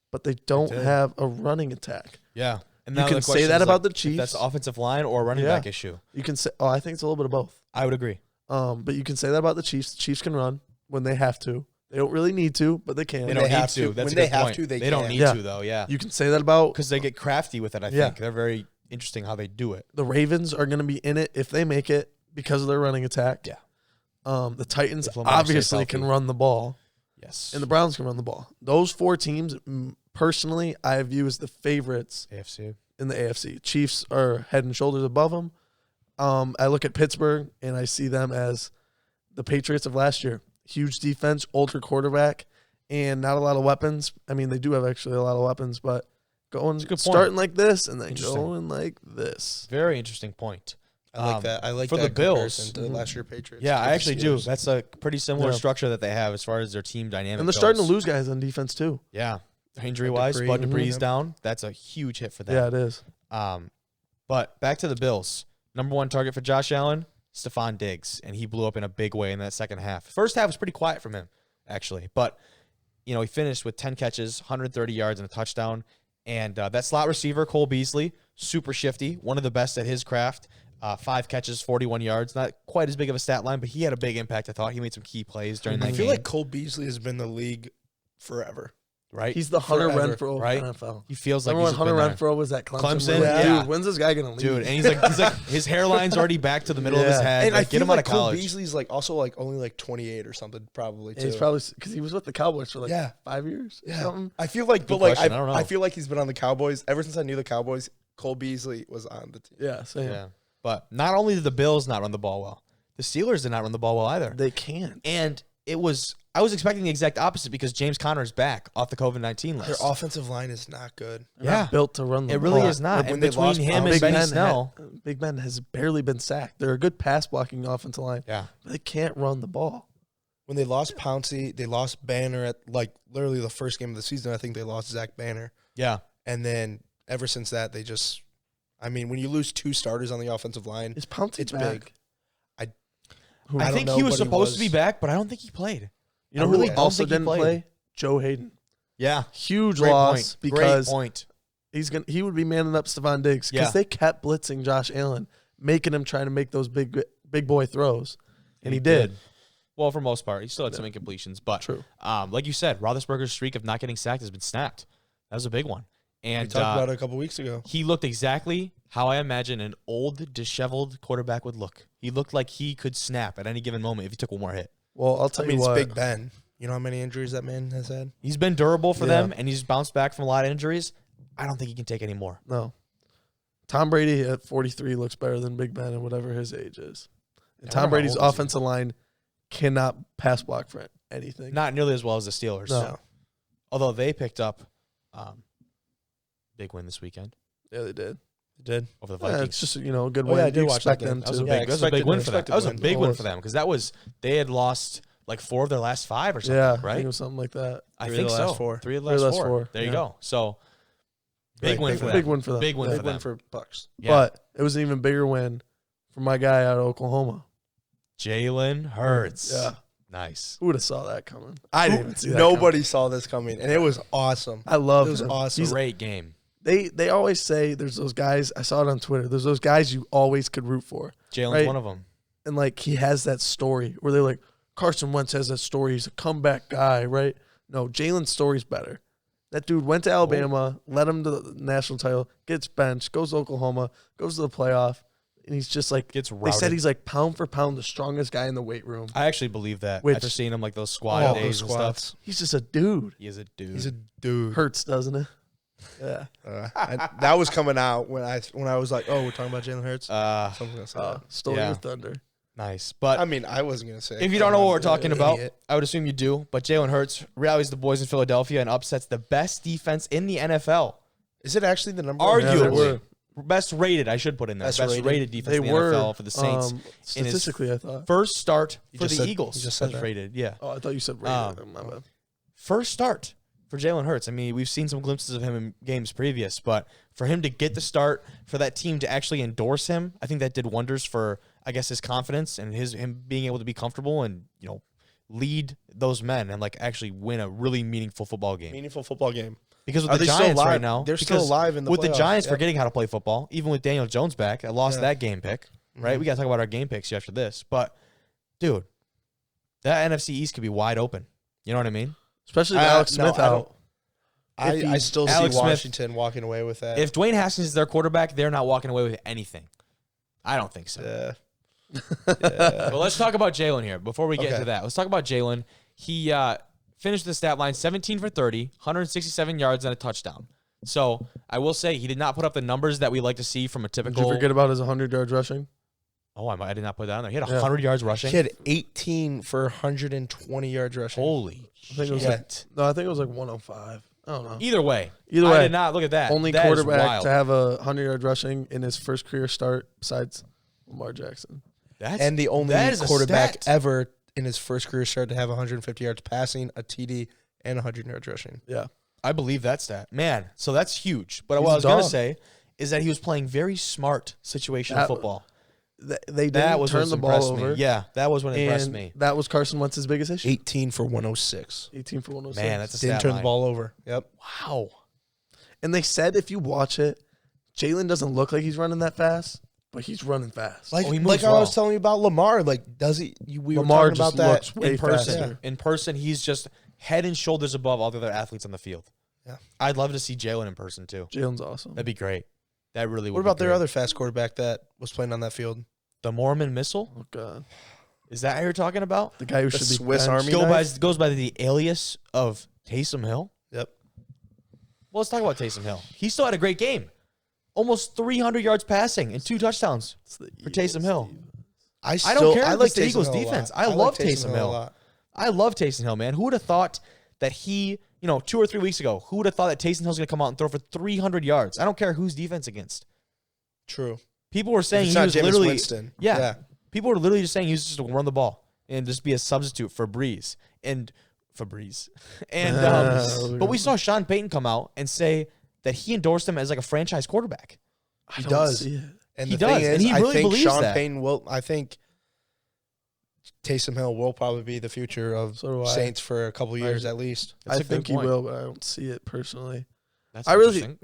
but they don't have a running attack. Yeah. And you can say that about the Chiefs. That's the offensive line or a running back issue. You can say, I think it's a little bit of both. I would agree. But you can say that about the Chiefs. The Chiefs can run when they have to. They don't really need to, but they can. They don't need to. That's when a they good have point. to, they don't can. need to, though, yeah. You can say that about... Because they get crafty with it, I think. They're very interesting how they do it. The Ravens are going to be in it if they make it because of their running attack. Yeah. The Titans obviously can run the ball. Yes. And the Browns can run the ball. Those four teams, personally, I view as the favorites AFC. In the AFC. Chiefs are head and shoulders above them. I look at Pittsburgh, and I see them as the Patriots of last year. Huge defense, older quarterback, and not a lot of weapons. I mean, they do have actually a lot of weapons, but starting like this and then going like this. Very interesting point. I like that. I like for that the Bills to last year Patriots. Yeah, I actually do. That's a pretty similar structure that they have as far as their team dynamic. And they're starting to lose guys on defense too. Yeah, injury-wise, Bud Dupree's down. That's a huge hit for them. Yeah, it is. But back to the Bills. Number one target for Josh Allen, Stephon Diggs, and he blew up in a big way in that second half. First half was pretty quiet from him, actually, but he finished with 10 catches, 130 yards, and a touchdown. And that slot receiver, Cole Beasley, super shifty, one of the best at his craft. 5 catches, 41 yards. Not quite as big of a stat line, but he had a big impact, I thought. He made some key plays during that game. I feel like Cole Beasley has been in the league forever. Right? He's the Hunter Renfrow right? NFL. He feels like Remember when Hunter Renfrow was at Clemson? Yeah. Dude, when's this guy going to leave? Dude, and he's like his hairline's already back to the middle of his head. And I get him out of college. Cole Beasley's also only 28 or something probably too. Yeah, he's probably because he was with the Cowboys for 5 years or something. I feel like, I don't know. I feel like he's been on the Cowboys ever since I knew the Cowboys. Cole Beasley was on the team. Yeah, same. Yeah. But not only did the Bills not run the ball well, the Steelers did not run the ball well either. They can't. And I was expecting the exact opposite because James Conner is back off the COVID-19 list. Their offensive line is not good. They're not built to run the ball. It really is not. And between him and Benny Snell. Big Ben has barely been sacked. They're a good pass-blocking offensive line. Yeah. But they can't run the ball. When they lost Pouncey, they lost Banner at literally the first game of the season. I think they lost Zach Banner. Yeah. And then ever since that, they just when you lose 2 starters on the offensive line, is Pouncey back? Big. I think he was supposed to be back, but I don't think he played. You know who also didn't play? Joe Hayden. Yeah. Huge loss because point. He would be manning up Stephon Diggs because they kept blitzing Josh Allen, making him try to make those big boy throws. And he did. Well, for most part. He still had some incompletions. But true. Like you said, Roethlisberger's streak of not getting sacked has been snapped. That was a big one. And we talked about it a couple weeks ago. He looked exactly how I imagine an old, disheveled quarterback would look. He looked like he could snap at any given moment if he took one more hit. Well, I'll tell you what. It's Big Ben. You know how many injuries that man has had? He's been durable for them, and he's bounced back from a lot of injuries. I don't think he can take any more. No. Tom Brady at 43 looks better than Big Ben at whatever his age is. And Tom Brady's offensive line cannot pass block for anything. Not nearly as well as the Steelers. No. Although they picked up big win this weekend. Yeah, they did. Over the Vikings. It's just a good win. I did watch expect that them That was to. a big win for them. That was a big win Of for them because they had lost 4 of their last 5 or something, right? right? I think it was something like that. I think so. 4. 3 of the last 4. There you Yeah. go. So big win for them. Big win for them. Big win for Big win them. for Bucks. Yeah. But it was an even bigger win for my guy out of Oklahoma. Jalen Hurts. Yeah. Nice. Who would have saw that coming? I didn't even see that Nobody saw this coming, and it was awesome. I love it. It was him. awesome. Great game. They always say there's those guys. I saw it on Twitter. There's those guys you always could root for. Jalen's one of them. And he has that story where they're like, Carson Wentz has that story. He's a comeback guy, right? No, Jalen's story's better. That dude went to Alabama, led him to the national title, gets benched, goes to Oklahoma, goes to the playoff, and he's just gets routed. They said he's pound for pound the strongest guy in the weight room. I actually believe that. After seeing him those squat days and stuff. He's just a dude. He is a dude. He's a dude. Hurts, doesn't it? Yeah. That was coming out when I was like, oh, we're talking about Jalen Hurts. Stole your thunder. Nice. But I mean, I wasn't going to say. If you don't know what we're talking about, I would assume you do. But Jalen Hurts rallies the boys in Philadelphia and upsets the best defense in the NFL. Is it actually the number one? Arguably. Best rated, I should put in there. Best rated defense in the NFL for the Saints. Statistically, I thought. First start for the Eagles. You just said best rated, yeah. Oh, I thought you said rated. My bad. First start for Jalen Hurts. I mean, we've seen some glimpses of him in games previous, but for him to get the start, for that team to actually endorse him, I think that did wonders for, I guess, his confidence and him being able to be comfortable and, lead those men and actually win a really meaningful football game. Because with the Giants right now, they're still alive in the playoffs. With the Giants forgetting how to play football, even with Daniel Jones back, I lost that game pick, right? Mm-hmm. We got to talk about our game picks after this. But, dude, that NFC East could be wide open. You know what I mean? Especially with Alex Smith out. I still see Washington walking away with that. If Dwayne Haskins is their quarterback, they're not walking away with anything. I don't think so. Yeah. Well, let's talk about Jalen here before we get into that. Let's talk about Jalen. He finished the stat line 17 for 30, 167 yards and a touchdown. So I will say he did not put up the numbers that we like to see from a typical. Did you forget about his 100 yards rushing? Oh, I did not put that on there. He had 100 yards rushing. He had 18 for 120 yards rushing. Holy shit. I think it was 105. I don't know. Either way. I did not look at that. Only quarterback to have 100 yard rushing in his first career start besides Lamar Jackson. And the only quarterback ever in his first career start to have 150 yards passing, a TD, and 100 yards rushing. Yeah. I believe that stat. Man, so that's huge. But what I was going to say is that he was playing very smart situational football. They didn't turn the ball over. Yeah, that was what impressed me. That was Carson Wentz's biggest issue. 18 for 106. 18 for 106. Man, that's a stat Didn't turn line. the ball over. Yep. Wow. And they said if you watch it, Jalen doesn't look like he's running that fast, but he's running fast. I was telling you about Lamar. Does he? We Lamar were talking about that in person. Faster. In person, he's just head and shoulders above all the other athletes on the field. Yeah. I'd love to see Jalen in person, too. Jalen's awesome. That'd be great. That really would What about their other fast quarterback that was playing on that field? The Mormon Missile? Oh, God. Is that how you're talking about? The guy who the should be Swiss Army goes by the alias of Taysom Hill? Yep. Well, let's talk about Taysom Hill. He still had a great game. Almost 300 yards passing and 2 touchdowns for Taysom Hill. I don't care. I like the Eagles' defense. I love Taysom Hill. I love Taysom Hill, man. Who would have thought that he, 2 or 3 weeks ago, who would have thought that Taysom Hill's going to come out and throw for 300 yards? I don't care whose defense against. True. People were saying he was literally Winston. Yeah. People were literally just saying he was just to run the ball and just be a substitute for Breeze and Febreze. And but we saw Sean Payton come out and say that he endorsed him as a franchise quarterback. He does. And he does. And he really believes Sean that. Payton will. I think Taysom Hill will probably be the future of Saints for a couple of years at least. I think he will, but I don't see it personally. That's interesting.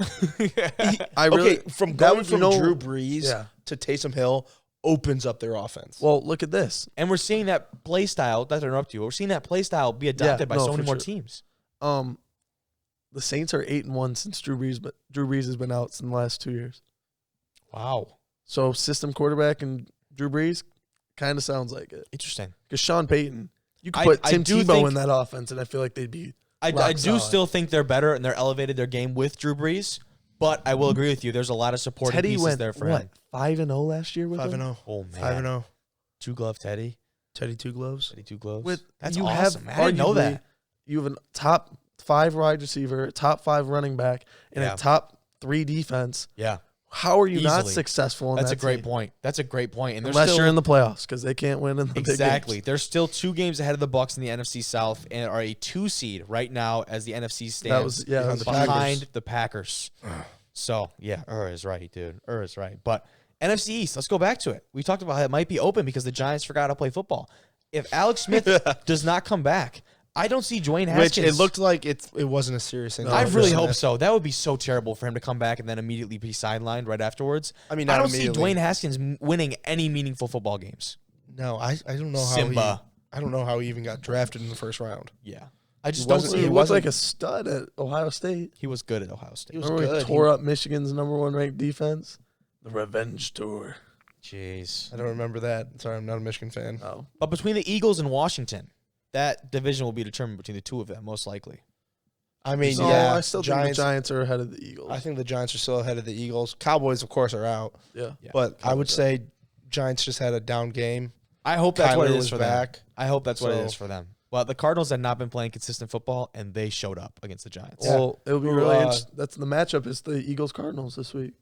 From going from Drew Brees to Taysom Hill opens up their offense. Well, look at this. And we're seeing that play style, not to interrupt you, we're seeing that play style be adopted by so many more teams. The Saints are 8-1 since Drew Brees has been out in the last 2 years. Wow. So system quarterback and Drew Brees kind of sounds like it. Interesting. Because Sean Payton, you could put Tim Tebow in that offense, and I feel like they'd be I do still think they're better, and they're elevated their game with Drew Brees. But I will agree with you. There's a lot of supporting pieces there for him. 5-0 last year with 5-0. Oh, man. 5-0. 2-glove Teddy. Teddy two gloves. Teddy two gloves. That's awesome. I didn't know that. You have a top 5 wide receiver, top 5 running back, and a top 3 defense. Yeah. How are you not successful in that That's a great point. That's a great point. And unless you're in the playoffs, because they can't win in the big games. Exactly. They're still 2 games ahead of the Bucs in the NFC South and are a 2 seed right now as the NFC stands behind the Packers. So, yeah, is right, dude. Is right. But NFC East, let's go back to it. We talked about how it might be open because the Giants forgot to play football. If Alex Smith does not come back, I don't see Dwayne Haskins. Which it looked like it wasn't a serious thing. I really hope so. That would be so terrible for him to come back and then immediately be sidelined right afterwards. I mean, I don't see Dwayne Haskins winning any meaningful football games. No, I don't know I don't know how he even got drafted in the first round. Yeah. I just don't see. He looked like a stud at Ohio State. He was good at Ohio State. He was good. He tore up Michigan's #1 ranked defense. The Revenge Tour. Jeez. I don't remember that. Sorry, I'm not a Michigan fan. Oh. But between the Eagles and Washington, that division will be determined between the 2 of them, most likely. I mean, I still think the Giants are ahead of the Eagles. I think the Giants are still ahead of the Eagles. Cowboys, of course, are out. Yeah. But I would say Giants just had a down game. I hope that's what it is for back. them. I hope that's what it is for them. Well, the Cardinals had not been playing consistent football, and they showed up against the Giants. Well, it'll be really interesting. That's the matchup. Is the Eagles-Cardinals this week.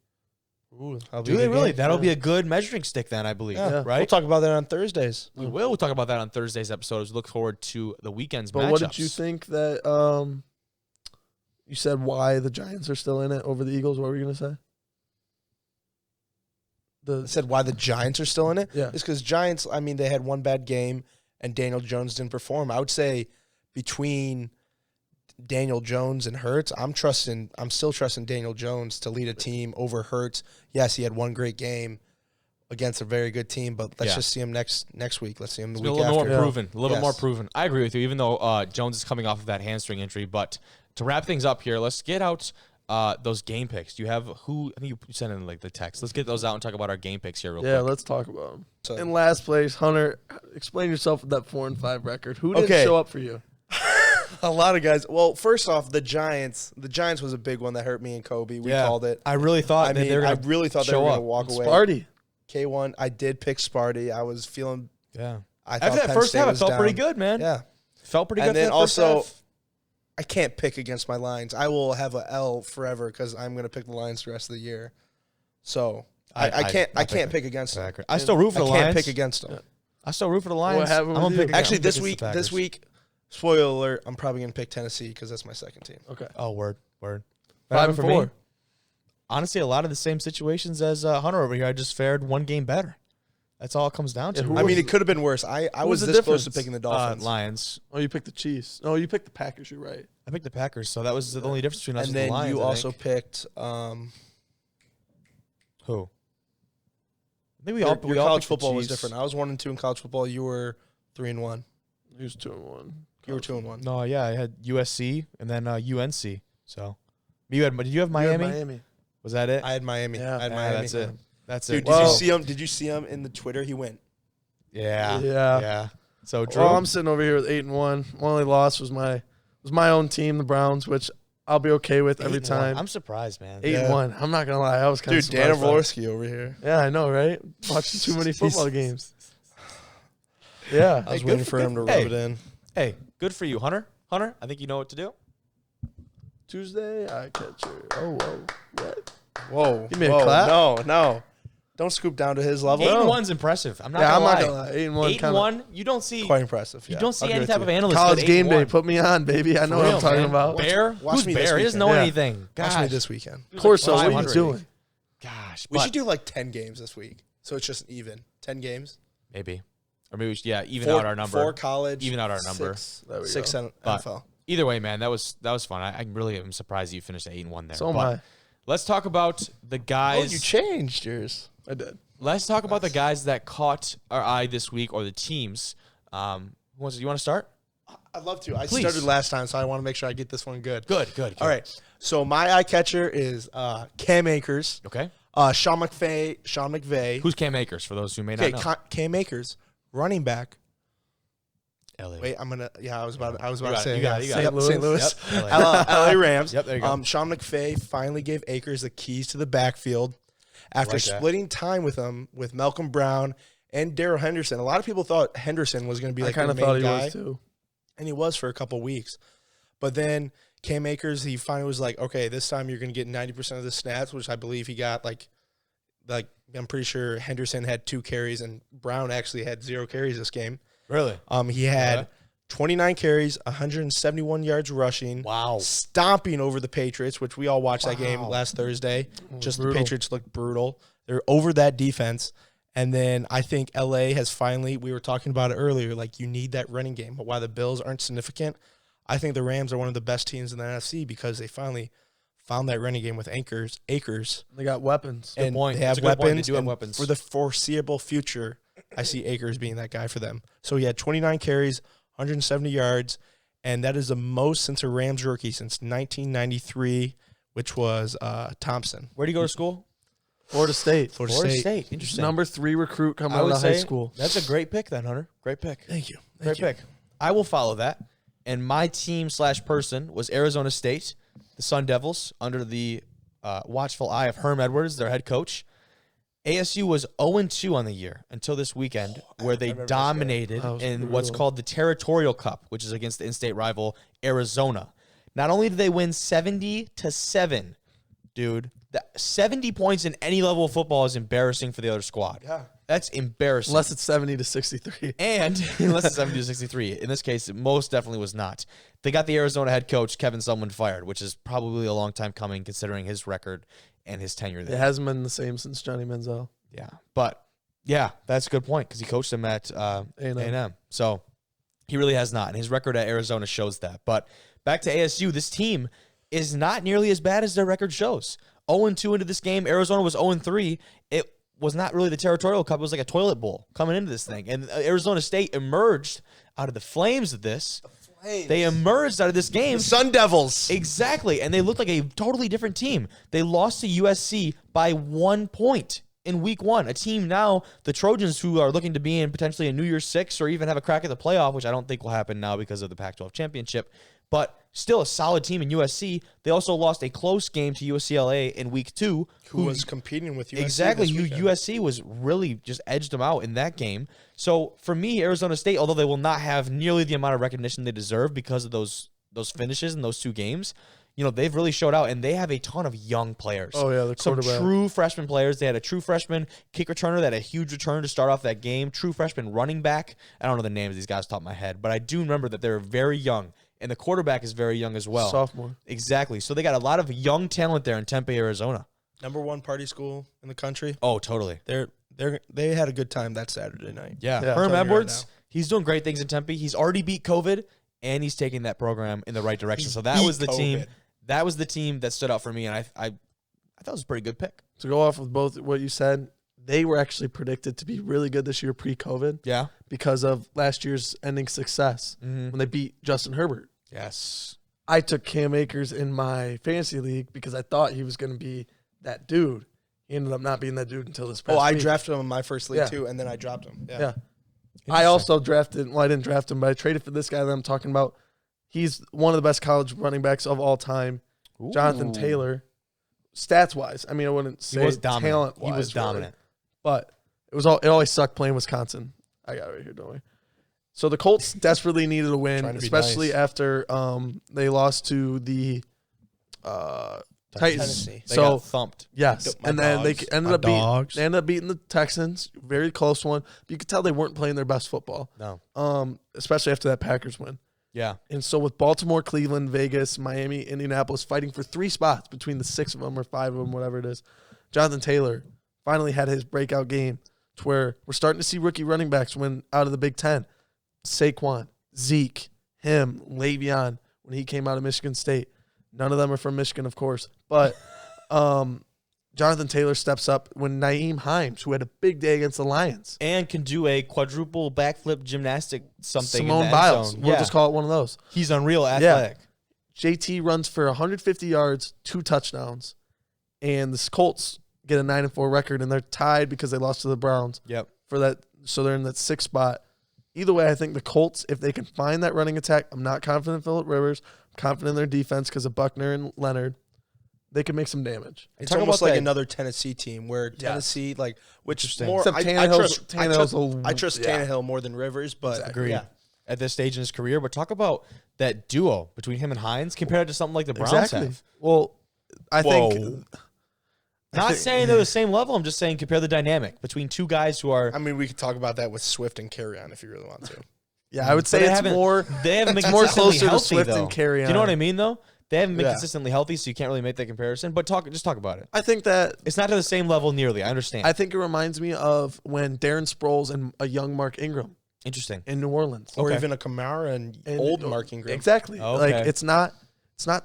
Ooh, do they really? That'll be a good measuring stick then, I believe. Yeah. Right? We'll talk about that on Thursdays. We will. We'll talk about that on Thursday's episode as we look forward to the weekend's matchups. But what did you think that you said why the Giants are still in it over the Eagles? What were you going to say? I said why the Giants are still in it? Yeah. It's because Giants, I mean, they had one bad game and Daniel Jones didn't perform. I would say between Daniel Jones and Hurts, I'm still trusting Daniel Jones to lead a team over Hurts. Yes, he had one great game against a very good team, but let's just see him next week. Let's see him the week after. A little more proven. I agree with you, even though Jones is coming off of that hamstring injury. But to wrap things up here, let's get out those game picks. Do you have who? I think you sent in like the text. Let's get those out and talk about our game picks here real quick. Yeah, let's talk about them. So, in last place, Hunter, explain yourself with that 4-5 record. Who didn't show up for you? A lot of guys. Well, first off, the Giants. The Giants was a big one that hurt me and Kobe. We called it. I really thought they were going to walk away. Sparty. K1. I did pick Sparty. I was feeling. Yeah. After that first half, it felt pretty good, man. Yeah. Felt pretty good. And then also, I can't pick against my Lions. I will have a L forever because I'm going to pick the Lions the rest of the year. So I can't pick against them. I still root for the Lions. I can't pick against them. I still root for the Lions. What happened with you? Actually, this week. Spoiler alert, I'm probably going to pick Tennessee because that's my second team. Okay. Oh, word. 5-4. Honestly, a lot of the same situations as Hunter over here. I just fared one game better. That's all it comes down to. I mean, it could have been worse. I was this close to picking the Dolphins. Lions. Oh, you picked the Chiefs. Oh, you picked the Packers. You're right. I picked the Packers, so that was the only difference between us and the Lions. And then you also picked who? I think your college football was different. I was 1-2 in college football. You were 3-1. He was 2-1. You were 2-1. No, yeah, I had USC and then UNC. So, did you have Miami? Miami. Was that it? I had Miami. Yeah, I had Miami. That's it. Dude, did you see him in the Twitter? He went. Yeah. So, Drew, I'm sitting over here with 8-1. My only loss was my own team, the Browns, which I'll be okay with every time. I'm surprised, man. 8-1. I'm not gonna lie, I was kind of surprised. Dude, Dan Avorsky over here. Yeah, I know, right? Watching too many football games. Yeah, I was waiting for him to rub it in. Hey, good for you, Hunter. Hunter, I think you know what to do. Tuesday, I catch her. Oh, whoa. What? Whoa. Give me a clap. No. Don't scoop down to his level. 8-1's impressive. I'm not gonna lie. 8-1, you don't see quite impressive. You don't see any type of analyst. College game day, put me on, baby. I know what I'm talking about. Bear? Who's Bear? He doesn't know anything. Watch me this weekend. Of course, so what are you doing? Gosh, we should do like 10 games this week, so it's just even 10 games. Maybe, or maybe we should, even out our number. 4 college, even out our number. 6 NFL. Either way, man, that was fun. I really am surprised you finished at 8-1 there. So am I. Let's talk about the guys. Oh, you changed yours. I did. Let's talk about the guys that caught our eye this week, or the teams. You want to start? I'd love to. I started last time, so I want to make sure I get this one good. Good. All right. So my eye catcher is Cam Akers. Okay. Sean McVay. Who's Cam Akers, for those who may not know? Cam Akers, running back. LA. Wait, I was about to say you got it. St. Louis. Yep. LA Rams. Yep, there you go. Sean McVay finally gave Akers the keys to the backfield after splitting time with him with Malcolm Brown and Darrell Henderson. A lot of people thought Henderson was going to be like the main guy. I kind of thought he was too. And he was for a couple weeks. But then Cam Akers, he finally was like, okay, this time you're going to get 90% of the snaps, which I believe he got like I'm pretty sure Henderson had 2 carries and Brown actually had 0 carries this game. Really? He had 29 carries, 171 yards rushing. Wow. Stomping over the Patriots, which we all watched that game last Thursday. The Patriots looked brutal. They're over that defense. And then I think LA has finally, we were talking about it earlier, like you need that running game. But while the Bills aren't significant, I think the Rams are one of the best teams in the NFC because they finally found that running game with Akers. They got weapons. And they have weapons. They do have weapons. For the foreseeable future, I see Akers being that guy for them. So he had 29 carries, 170 yards, and that is the most since a Rams rookie since 1993, which was Thompson. Where do you go to school? Florida State. Florida State. Interesting. Number 3 recruit coming out of high school. That's a great pick then, Hunter. Great pick. Thank you. Great pick. I will follow that. And my team/person was Arizona State, the Sun Devils, under the watchful eye of Herm Edwards, their head coach. ASU was 0-2 on the year until this weekend, where they dominated in what's called the Territorial Cup, which is against the in-state rival Arizona. Not only did they win 70-7, dude, 70 points in any level of football is embarrassing for the other squad. Yeah. That's embarrassing. Unless it's 70-63. And unless it's 70-63. In this case, it most definitely was not. They got the Arizona head coach, Kevin Sumlin, fired, which is probably a long time coming considering his record and his tenure there. It hasn't been the same since Johnny Manziel. Yeah. But, yeah, that's a good point because he coached him at A&M. So he really has not. And his record at Arizona shows that. But back to ASU, this team is not nearly as bad as their record shows. 0-2 into this game. Arizona was 0-3. It was not really the Territorial Cup. It was like a toilet bowl coming into this thing. And Arizona State emerged out of the flames of this. They emerged out of this game. The Sun Devils. Exactly. And they looked like a totally different team. They lost to USC by 1 point in week 1. A team now, the Trojans, who are looking to be in potentially a New Year's Six or even have a crack at the playoff, which I don't think will happen now because of the Pac-12 championship, but still a solid team in USC. They also lost a close game to UCLA in week 2. Who was competing with USC Exactly. this weekend. USC was really just edged them out in that game. So for me, Arizona State, although they will not have nearly the amount of recognition they deserve because of those finishes in those 2 games, you know, they've really showed out, and they have a ton of young players. Oh, yeah, the some quarterback. true freshman players. They had a true freshman kick returner that had a huge return to start off that game. True freshman running back. I don't know the names of these guys off the top of my head, but I do remember that they're very young. And the quarterback is very young as well. Sophomore. Exactly. So they got a lot of young talent there in Tempe, Arizona. #1 party school in the country. Oh, totally. They had a good time that Saturday night. Yeah. Yeah, Herm I'm telling you Edwards, right now. he's doing great things in Tempe. He's already beat COVID, and he's taking that program in the right direction. So that beat was the team. COVID. That was the team that stood out for me, and I thought it was a pretty good pick. To go off with both what you said, they were actually predicted to be really good this year pre-COVID. Yeah. Because of last year's ending success when they beat Justin Herbert. Yes. I took Cam Akers in my fantasy league because I thought he was going to be that dude. He ended up not being that dude until this past I week. drafted him in my first league Yeah. too, and then I dropped him. Yeah. I also drafted, well, I didn't draft him, but I traded for this guy that I'm talking about. He's one of the best college running backs of all time, Jonathan Taylor. Stats-wise, I mean, I wouldn't say He was dominant. talent-wise. He was dominant. Really, but it always sucked playing Wisconsin. I got it right here, don't worry. So the Colts desperately needed a win, especially nice. after they lost to the Titans. Tennessee. They So got thumped. yes, My and then dogs. they ended up beating the Texans, very close one. But you could tell they weren't playing their best football. No. Especially after that Packers win. Yeah. And so with Baltimore, Cleveland, Vegas, Miami, Indianapolis fighting for 3 spots between the 6 of them or 5 of them, whatever it is, Jonathan Taylor finally had his breakout game to where we're starting to see rookie running backs win out of the Big Ten. Saquon, Zeke, him, Le'Veon, when he came out of Michigan State. None of them are from Michigan, of course. But Jonathan Taylor steps up when Nyheim Hines, who had a big day against the Lions. And can do a quadruple backflip gymnastic something. Simone in the Biles. End zone. We'll just call it one of those. He's unreal athletic. JT runs for 150 yards, 2 touchdowns. And the Colts get a 9-4 record, and they're tied because they lost to the Browns. Yep. For that, so they're in that 6th spot. Either way, I think the Colts, if they can find that running attack, I'm not confident in Phillip Rivers. I'm confident in their defense because of Buckner and Leonard. They can make some damage. It's almost like another Tennessee team where Tennessee, which more Except I Tannehill's trust Tannehill more than Rivers, but Agreed. At this stage in his career. But talk about that duo between him and Hines compared to something like the Browns have. Well, I think Not saying they're the same level. I'm just saying compare the dynamic between 2 guys who are. I mean, we could talk about that with Swift and Carryon if you really want to. Yeah, I would say it's more. They haven't been more consistently closer healthy, to Swift though. and Carryon. Do you know what I mean, though? They haven't been consistently healthy, so you can't really make that comparison. But just talk about it. I think that it's not to the same level nearly. I understand. I think it reminds me of when Darren Sproles and a young Mark Ingram. Interesting. In New Orleans, or even a Kamara and old Mark Ingram. Exactly. Like it's not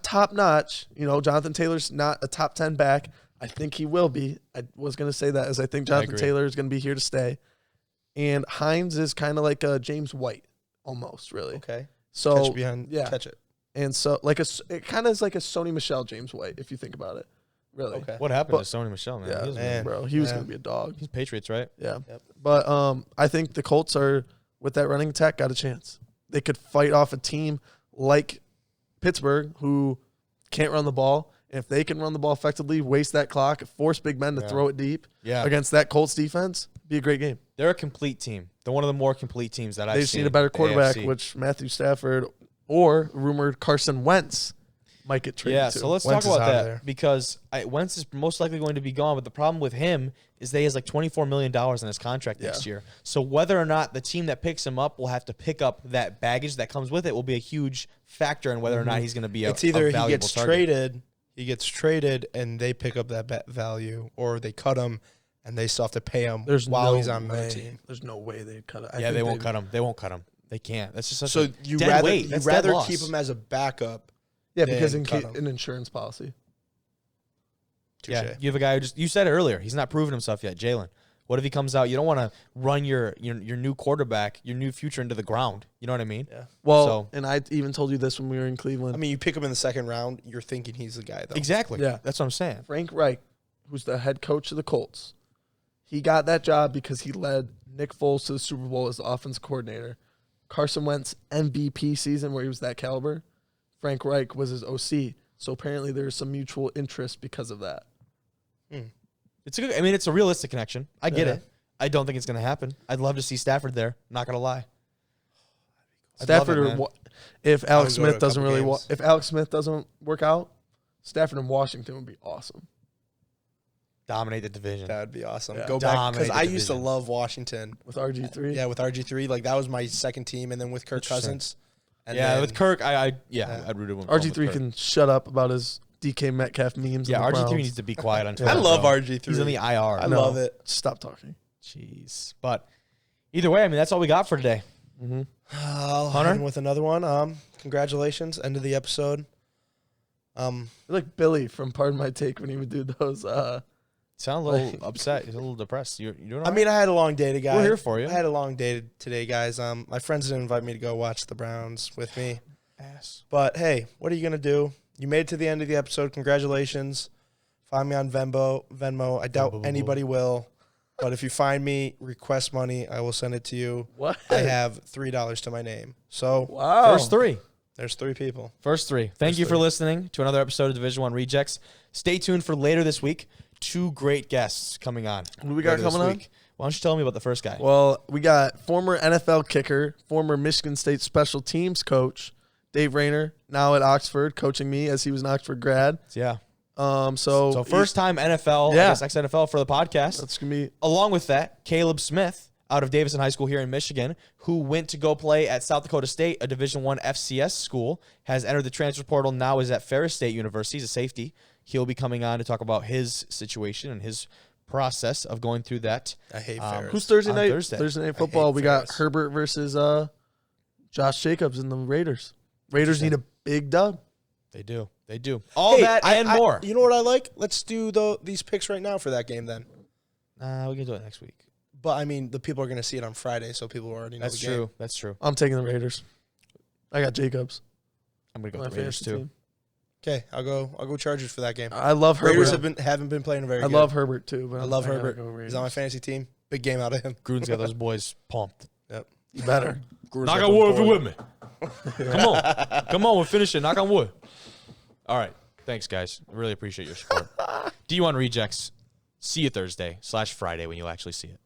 top notch. You know, Jonathan Taylor's not a top 10 back. I think he will be. I was going to say that as I think Jonathan Taylor is going to be here to stay. And Hines is kind of like a James White almost, really. Okay. So catch it. And so it kind of is like a Sony Michel James White if you think about it. Really. Okay. What happened to Sony Michel, man? Yeah, he was going to be a dog. He's Patriots, right? Yeah. Yep. But I think the Colts are, with that running attack, got a chance. They could fight off a team like Pittsburgh who can't run the ball If they can run the ball effectively, waste that clock, force big men to throw it deep against that Colts defense, be a great game. They're a complete team. They're one of the more complete teams that I've seen. They just need a better quarterback, which Matthew Stafford or rumored Carson Wentz might get traded to. So let's talk about that because Wentz is most likely going to be gone. But the problem with him is that he has like $24 million in his contract next year. So whether or not the team that picks him up will have to pick up that baggage that comes with it will be a huge factor in whether or not he's going to be it's either he gets traded and they pick up that value, or they cut him and they still have to pay him he's on another team. There's no way they'd cut it. They won't cut him. They won't cut him. They can't. That's just such so you rather keep him as a backup. Yeah, because an insurance policy. Touché. Yeah, you have a guy who you said it earlier. He's not proven himself yet, Jalen. What if he comes out? You don't want to run your new quarterback, your new future into the ground. You know what I mean? Yeah. Well, and I even told you this when we were in Cleveland. I mean, you pick him in the second round, you're thinking he's the guy, though. Exactly. Yeah. That's what I'm saying. Frank Reich, who's the head coach of the Colts, he got that job because he led Nick Foles to the Super Bowl as the offense coordinator. Carson Wentz MVP season where he was that caliber. Frank Reich was his OC. So apparently there's some mutual interest because of that. It's a realistic connection. I get it. I don't think it's going to happen. I'd love to see Stafford there. Not going to lie. Stafford, if Alex Smith doesn't work out, Stafford and Washington would be awesome. Dominate the division. That would be awesome. Yeah. Go back, because I used to love Washington with RG3. Yeah, with RG3, like that was my second team, and then with Kirk Cousins. And with Kirk, I'd root him. RG3 can shut up about his DK Metcalf memes. Yeah, RG3 needs to be quiet on Twitter. I love RG3. He's in the IR. I love it. Stop talking. Jeez. But either way, I mean, that's all we got for today. Mm-hmm. I'll Hunter with another one. Congratulations, end of the episode. You're like Billy from Pardon My Take when he would do those. Sound a little upset. He's a little depressed. You doing all right? I mean, I had a long day today. We're here for you. I had a long day today, guys. My friends didn't invite me to go watch the Browns with me. But hey, what are you gonna do? You made it to the end of the episode. Congratulations. Find me on Venmo. I doubt anybody will. But if you find me, request money. I will send it to you. What? I have $3 to my name. So wow. First three. There's 3 people. First 3. Thank you for listening to another episode of Division I Rejects. Stay tuned for later this week. 2 great guests coming on. Who do we got coming on? Why don't you tell me about the first guy? Well, we got former NFL kicker, former Michigan State special teams coach, Dave Rayner, now at Oxford, coaching me as he was an Oxford grad. Yeah. So first time NFL, I guess ex-NFL for the podcast. That's going to be. Along with that, Caleb Smith out of Davison High School here in Michigan, who went to go play at South Dakota State, a Division I FCS school, has entered the transfer portal, now is at Ferris State University. He's a safety. He'll be coming on to talk about his situation and his process of going through that. I hate Ferris. Who's Thursday night? Thursday night football. We got Herbert versus Josh Jacobs and the Raiders. Raiders need a big dub. They do. All that and more. You know what I like? Let's do these picks right now for that game then. We can do it next week. But, I mean, the people are going to see it on Friday, so people already know the game. That's true. I'm taking the Raiders. I got Jacobs. I'm going to go with the Raiders, too. Okay, I'll go Chargers for that game. I love Herbert. Raiders haven't been playing very good. I love Herbert, too. But I love Herbert. He's on my fantasy team. Big game out of him. Gruden's got those boys pumped. Yep. You better. Knock on wood if you're with me. Come on, we're finishing. Knock on wood. All right. Thanks, guys. I really appreciate your support. D1 Rejects. See you Thursday/Friday when you'll actually see it.